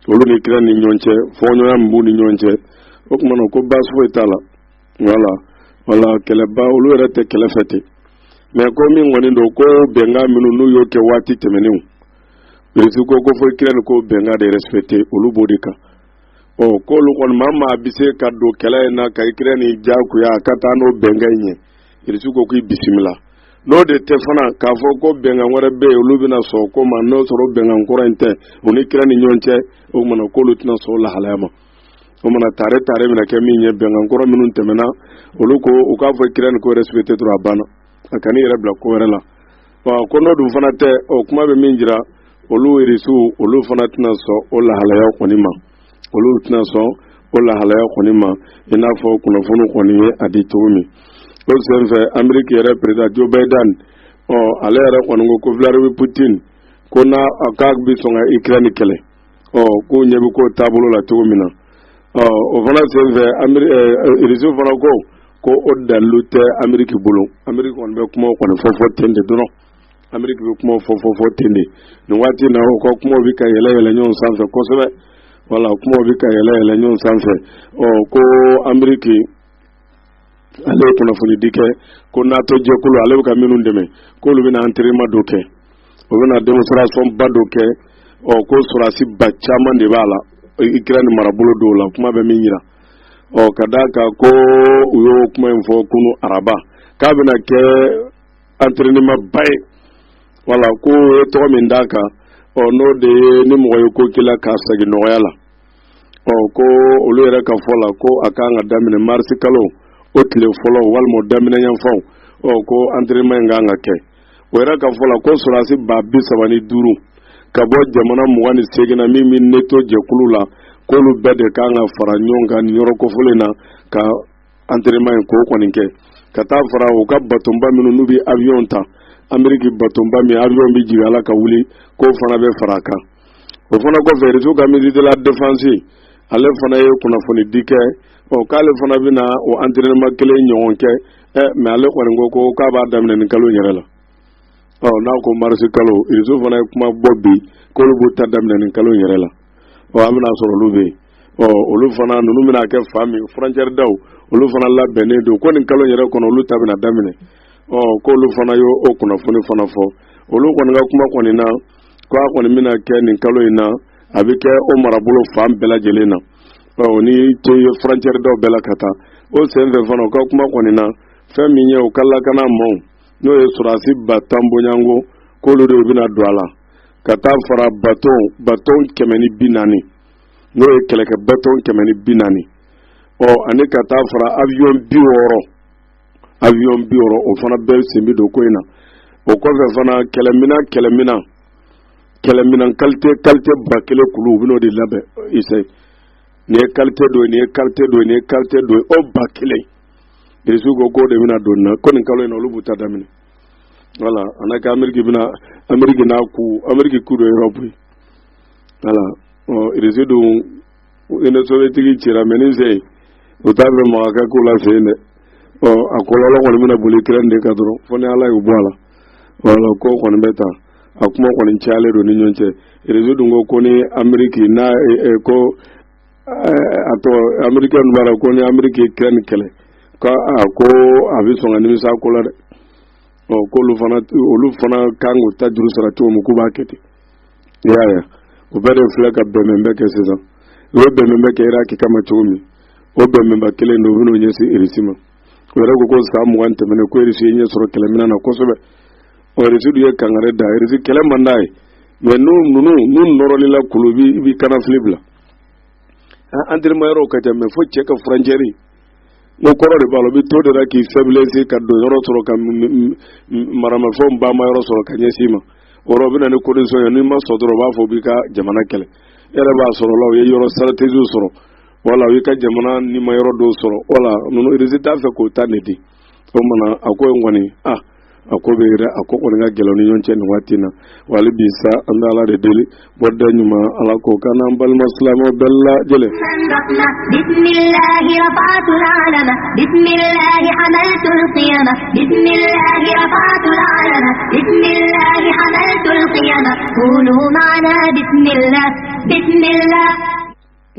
olu ni Ukraine ni ɲɔgɔn cɛ fɔɲɔgɔnya min b'u ni ɲɔgɔn cɛ o kumana ko baasi foyi t'a la wala kɛlɛ ban olu yɛrɛ tɛ kɛlɛ fɛ ten mais ko min kɔni don ko bɛnkan minnu n'u y'o kɛ waati tɛmɛnenw Irisi ko fo Ukraine ko bɛnkan de respecté olu b'o de kan k'olu kɔni maa bɛ se ka don kɛlɛ in na ka Ukraine jagoya ka taa n'o bɛnkan in ye Irisi ko k'i bisimila n'o de tɛ fana k'a fɔ ko bɛnkan wɛrɛ bɛ yen olu bɛna sɔn ko ma n'o sɔrɔ bɛnkan kɔrɔ in tɛ o ni Ukraine ni ɲɔgɔn cɛ o kumana k'olu tɛna sɔn o lahalaya ma o mana tare bɛna kɛ min ye bɛnkan kɔrɔ minnu tɛmɛna olu ko u k'a fɔ Ukraine ko respecté dɔrɔn a banna a kan'i yɛrɛ bila ko wɛrɛ la ko n'o dun fana tɛ kuma bɛ min jira olu Irisiw olu fana tɛna sɔn o lahalaya kɔni ma olu tɛna sɔn o lahalaya kɔni ma i n'a fɔ kunnafoni kɔni ye a di cogo min o senfɛ Ameriki yɛrɛ président Joe Biden ale yɛrɛ kɔni ko Vladimir Putin ko k'a bɛ sɔn ka Ukraine kɛlɛ ko ɲɛ bɛ k'o taabolo la cogo min na o fana senfɛ Irisiw fana ko o dalilu tɛ Ameriki bolo Ameriki kɔni bɛ kuma kɔni fɔ ten de dɔrɔn Ameriki bɛ kuma fɔ ten de nin waati na o ka kuma bɛ ka yɛlɛ ɲɔgɔn sanfɛ kosɛbɛ wala kuma bɛ ka yɛlɛ ɲɔgɔn sanfɛ ko Ameriki ale ye kunnafoni di kɛ ko NATO jɛkulu ale bɛ ka minnu dɛmɛ k'olu bɛna entraînement dɔ kɛ o bɛna démonstration ba dɔ kɛ ko sɔrɔdasi ba caman de b'a la Ukraine marabolo dɔw la kuma bɛ min yira ka da kan ko u y'o kuma in fɔ kunu araba k'a bɛna kɛ entraînement ba ye wala ko ye tɔgɔ min d'a kan n'o de ye ni mɔgɔ ye ko k'i la k'a segin nɔgɔya la ko olu yɛrɛ ka fɔ la ko a kan ka daminɛ marisi kalo o tile fɔlɔ walima daminɛ yanfanw ko entraînement in kan ka kɛ o yɛrɛ ka fɔ la ko sɔrɔdasi 35,000 ka bɔ jamana 28 na min bɛ NATO jɛkulu la k'olu bɛɛ de kan ka fara ɲɔgɔn kan nin yɔrɔ kofɔlen na ka entraînement in k'o kɔni kɛ ka taa fara u ka batonba minnu n'u bɛ avion ta Ameriki batonba min avion bɛ jigin ala ka wuli k'o fana bɛ fara a kan o fana kɔfɛ Irisiw ka ministre de la défense ale fana ye kunnafoni di kɛ k'ale fana bɛna o entraînement kelen ɲɔgɔn kɛ mais ale kɔni ko k'a b'a daminɛ nin kalo yɛrɛ la n'a ko marisi kalo Irisiw fana ye kuma bɔ bi k'olu b'u ta daminɛ nin kalo yɛrɛ la an bɛna sɔrɔ olu bɛ yen olu fana ninnu bɛna kɛ fa min frontière daw olu fana labɛnnen don ko nin kalo yɛrɛ kɔnɔ olu ta bɛna daminɛ k'olu fana y'o kunnafoni fana fɔ olu kɔni ka kuma kɔni na ko a kɔni bɛna kɛ nin kalo in na a bɛ kɛ o marabolo fan bɛɛ lajɛlen na ni frontière daw bɛɛ la ka taa o senfɛ fana u ka kuma kɔni na fɛn min ye o ka lakana maaw n'o ye surasi 10 bɔɲango k'olu de bɛna don a la ka taa fara baton 440 n'o ye kɛlɛkɛ baton 440 ani ka taa fara avion 60 o fana bɛɛ sen bɛ don ko in na. O kɔfɛ fana kɛlɛminan qualité ba kelen kulu u bɛn'o de labɛn ise nin ye qualité dɔ ye nin ye qualité dɔ ye o ba kelen Yesu ko k'o de bɛna don na ko nin kalo in na olu b'u ta daminɛ voilà ana ka Amérique ku do Europe voilà Yesu dun ina soviétique cira mais ni c'est o ta bɛ maka ka ko la fɛ yen dɛ a kɔlɔlɔ kɔni bɛna boli Ukraine de ka dɔrɔn fo ni Ala y'u bɔ a la voilà ko kɔni bɛ taa a kuma kɔni cayalen don ni ɲɔgɔn cɛ Yesu dun ko ni Amérique n'a ko Amérique b'a la ko ni Amérique ye Ukraine kɛlɛ ko a bɛ sɔn ka nimisa ko la dɛ ko olu fana kan k'u ta juru sara cogo min k'u b'a kɛ ten i y'a ye o bɛɛ de filɛ ka bɛnbɛnbɛn kɛ sisan o ye bɛnbɛnbɛn kɛ Iraki kama cogo min o bɛnbɛnba kelen don u bɛn'o ɲɛsin Irisi ma o yɛrɛ ko san 20 tɛmɛnen ko Irisi ye ɲɛ sɔrɔ kɛlɛminɛn na kosɛbɛ Irisi dun ye kangare da Irisi kɛlɛ man d'a ye mais n'u nɔrɔlila kulu i b'i kanafili bila entraînement yɔrɔw ka ca mais fo cɛ ka furancɛri n'o kɔrɔ de b'a la o bɛ to de la k'i faiblesse ka don yɔrɔ sɔrɔ ka maramafɛnw ba ma yɔrɔ sɔrɔ ka ɲɛsin ma o yɔrɔ bɛ na ni condition ye n'i ma sɔn dɔrɔn o b'a fɔ o b'i ka jamana kɛlɛ e yɛrɛ b'a sɔrɔ la o ye yɔrɔ stratégie sɔrɔ wala o y'i ka jamana ni ma yɔrɔ dɔw sɔrɔ wala ninnu Irisi t'a fɛ k'o ta ne di o kumana a ko in kɔni a ko bɛ yɛrɛ a ko kɔni ka gɛlɛn ni ɲɔgɔn cɛ nin waati in na wali bi sa an bɛ Ala de deli bɔda ɲuman Ala k'o k'an n'an balima silamɛw bɛɛ lajɛlen. bismillahi rafa'tul alama bismillahi hamaltul qiyama bismillahi rafa'tul alama bismillahi hamaltul qiyama qulu ma'ana bismillah.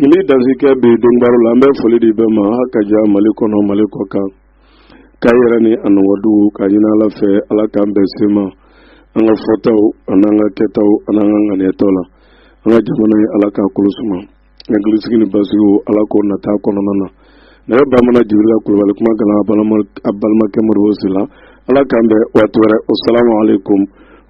Ili dansikɛ bi donbaro la an bɛ foli di bɛɛ ma haka ja Mali kɔnɔ Mali kɔ kan k'a yɛrɛ ni a nɔgɔdu k'a ɲini Ala fɛ Ala k'an bɛn se ma an ka fɔtaw an'an ka kɛtaw an'an ka ŋaniyataw la an ka jamana ye Ala k'a kolo suma hakilisigi ni basigiw Ala k'o nata kɔnɔna na ne bɛ Bamana Jibirila Kulubali kuma galan a balimakɛ Modibo Sila Ala k'an bɛn waati wɛrɛ assalamu alaikum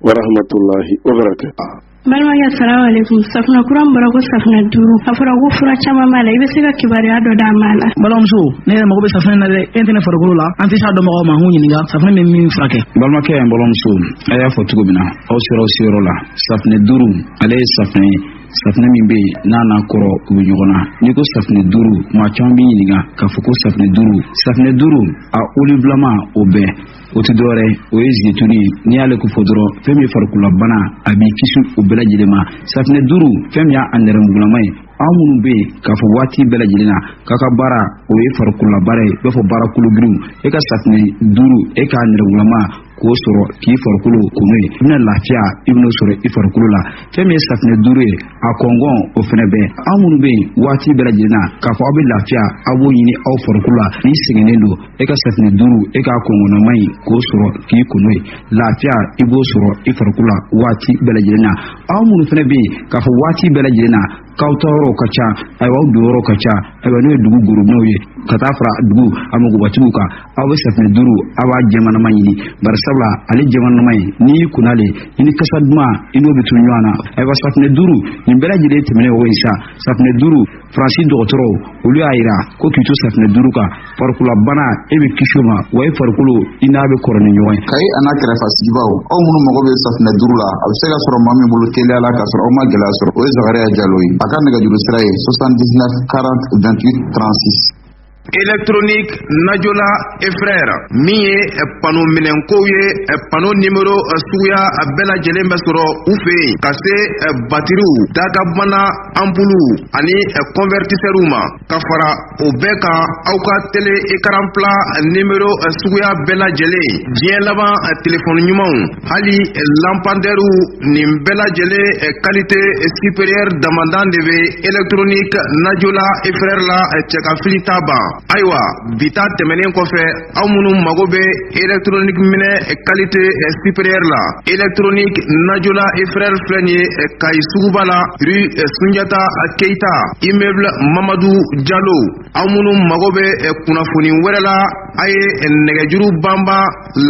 wa rahmatullahi wa barakatuh. Balimakɛ salamu alaikum safunɛ kura min bɔra ko safunɛ 5 a fɔra ko fura caman b'a la i bɛ se ka kibaruya dɔ d'a ma la. Balimamuso ne yɛrɛ mago bɛ safunɛ na dɛ e tɛ ne farikolo la an tɛ s'a dɔnbagaw ma k'u ɲininka safunɛ bɛ min furakɛ. Balimakɛ n balimamuso a y'a fɔ cogo min na aw sera aw seyɔrɔ la safunɛ 5 ale ye safunɛ min bɛ yen n'a kɔrɔ u bɛ ɲɔgɔn na n'i ko safunɛ 5 maa caman b'i ɲininka k'a fɔ ko safunɛ 5 a olivulama o bɛɛ o tɛ dɔwɛrɛ o ye zituni n'i y'ale ko fɔ dɔrɔn fɛn min ye farikololabana a b'i kisi o bɛɛ lajɛlen ma safunɛ 5 fɛn min y'a nɛrɛmugulama ye aw minnu bɛ yen k'a fɔ waati bɛɛ lajɛlen na k'a ka baara o ye farikololabaara ye i b'a fɔ baara kologiriw e ka safunɛ 5 e k'a nɛrɛmugulama k'o sɔrɔ k'i farikolo kunu ye i bɛna lafiya i bɛna sɔrɔ i farikolo la fɛn min ye safunɛ 5 ye a kɔngɔn o fɛnɛ bɛ aw minnu bɛ yen waati bɛɛ lajɛlen na k'a fɔ aw bɛ lafiya aw b'o ɲini aw farikolo la n'i sɛgɛnnen don e ka safunɛ 5 e k'a kɔngɔnnama ye k'o sɔrɔ k'i kunu ye lafiya i b'o sɔrɔ i farikolo la waati bɛɛ lajɛlen na aw minnu fɛnɛ bɛ yen k'a fɔ waati bɛɛ lajɛlen na k'aw ta yɔrɔ ka ca ayiwa aw don yɔrɔ ka ca ayiwa n'o ye dugu gorobinɛw ye ka taa fara dugu a magobatigiw kan aw bɛ safunɛ 5 aw b'a jɛmanama ɲini bari sabula ale jɛmanama ye n'i y'i kunale i ni kasa duman i n'o bɛ tunu ɲɔgɔn na ayiwa safunɛ 5 nin bɛɛ lajɛlen tɛmɛnen o ye sa safunɛ 5 Faransi dɔgɔtɔrɔw olu y'a jira ko k'i to safunɛ 5 kan farikololabana e bɛ kisi o ma wa e farikolo i n'a bɛ kɔrɔ ni ɲɔgɔn ye. Kayi a n'a kɛrɛfɛ sigibaw aw minnu mago bɛ safunɛ 5 la a bɛ se ka sɔrɔ maa min bolo teliya la k'a sɔrɔ aw ma gɛlɛya sɔrɔ o ye Zakariya Jalo ye a ka nɛgɛjuru sira ye 79 40 28 36. Électronique Najola et frère min ye pano minɛnkow ye pano numéro suguya bɛɛ lajɛlen bɛ sɔrɔ u fɛ yen ka se batiriw dagabana ampulu ani convertisseur ma ka fara o bɛɛ kan aw ka télé écran plat numéro suguya bɛɛ lajɛlen diɲɛ laban téléphone ɲumanw hali lampadaire nin bɛɛ lajɛlen qualité supérieure damandan de bɛ électronique Najola et frère la cɛ ka fili t'a ban Ayiwa bita tɛmɛnen kɔfɛ aw minnu mago bɛ électronique minɛ qualité supérieure la électronique Najola et frères filɛ nin ye Kayi suguba la rue Sunjata Keita immeuble Mamadou Diallo. Aw minnu mago bɛ kunnafoni wɛrɛ la a ye nɛgɛjuru banba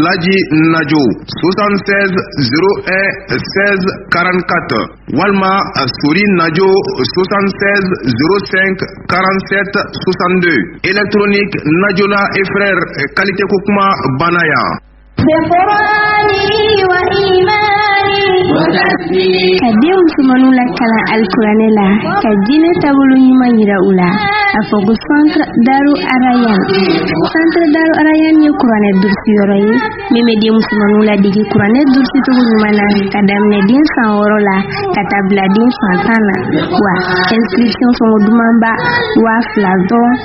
Laji Najo 76 01 16 44 walima Sori Najo 76 05 47 62. Électronique Najola et frères qualité ko kuma banna yan. Ka den musomanninw la kalan alikuranɛ la ka diinɛ taabolo ɲuman yira u la a fɔ ko centre Daru Arayan. Centre Daru Arayan ye kuranɛ durusiyɔrɔ ye min bɛ den musomanninw ladege kuranɛ durusicogo ɲuman na ka daminɛ den san 6 la ka taa bila den san 10 na wa inscription sɔngɔ dumanba 2000 dɔrɔn.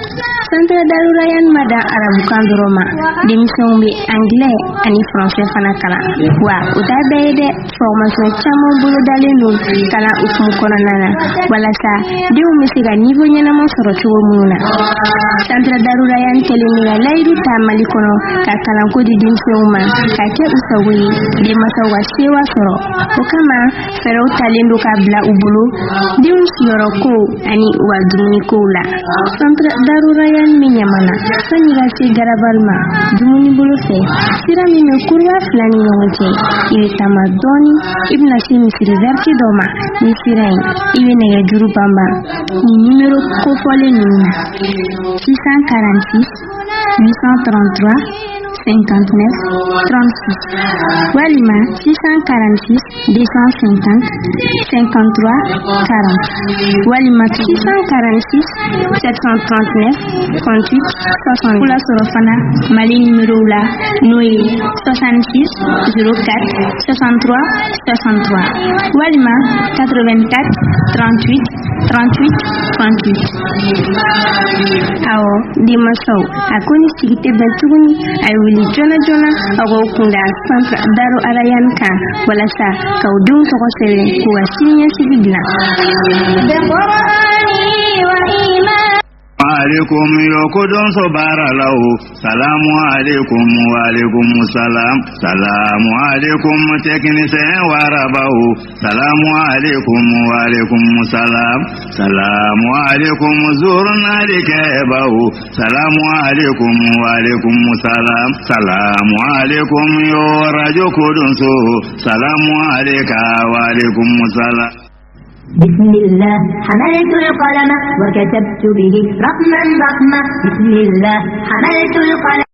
Centre Daru Arayan ma dan arabukan dɔrɔn ma denmisɛnw bɛ anglais ani français fana kalan wa o t'a bɛɛ ye dɛ formation caman bolodalen don kalan hukumu kɔnɔna na walasa denw bɛ se ka niveau ɲɛnama sɔrɔ cogo minnu na. Centre Daru Arayan kɛlen bɛ ka layidu ta Mali kɔnɔ ka kalanko di denmisɛnw ma ka kɛ u sago ye denmansaw ka sewa sɔrɔ. O kama fɛɛrɛw talen don ka bila u bolo denw siyɔrɔko ani u ka dumunikow la. Centre Daru Arayan bɛ Ɲamana sani ka se Garabali ma dumuni bolo fɛ sira min bɛ kuruba 2 ni ɲɔgɔn cɛ i bɛ taama dɔɔni i bɛna se misiri verti dɔ ma ni sira in i bɛ nɛgɛjuru banba ni numéro kofɔlen ninnu na 646 833 59 36 walima 646 250 53 40 walima 646 739 38 60 kula sɔrɔ fana Mali numéro la n'o ye 66 04 63 63 walima 84 38 38 38. Awɔ denmansaw a ko ni sigi tɛ bɛn tuguni a ye wuli joona joona aw k'aw kunda centre Daru Arayan kan walasa k'aw denw tɔgɔ sɛbɛn k'u ka siniɲɛsigi dilan. alaikum yokudun so baralau salamu alaikum wa alaikum salam salamu alaikum teknise warabau salamu alaikum wa alaikum salam salamu alaikum zurna dikebau salamu alaikum wa alaikum salam salamu alaikum yo rajo kudun so salamu alayka wa alaikum salam. بسم الله حملت القلم وكتبت به رقما بسم الله حملت القلم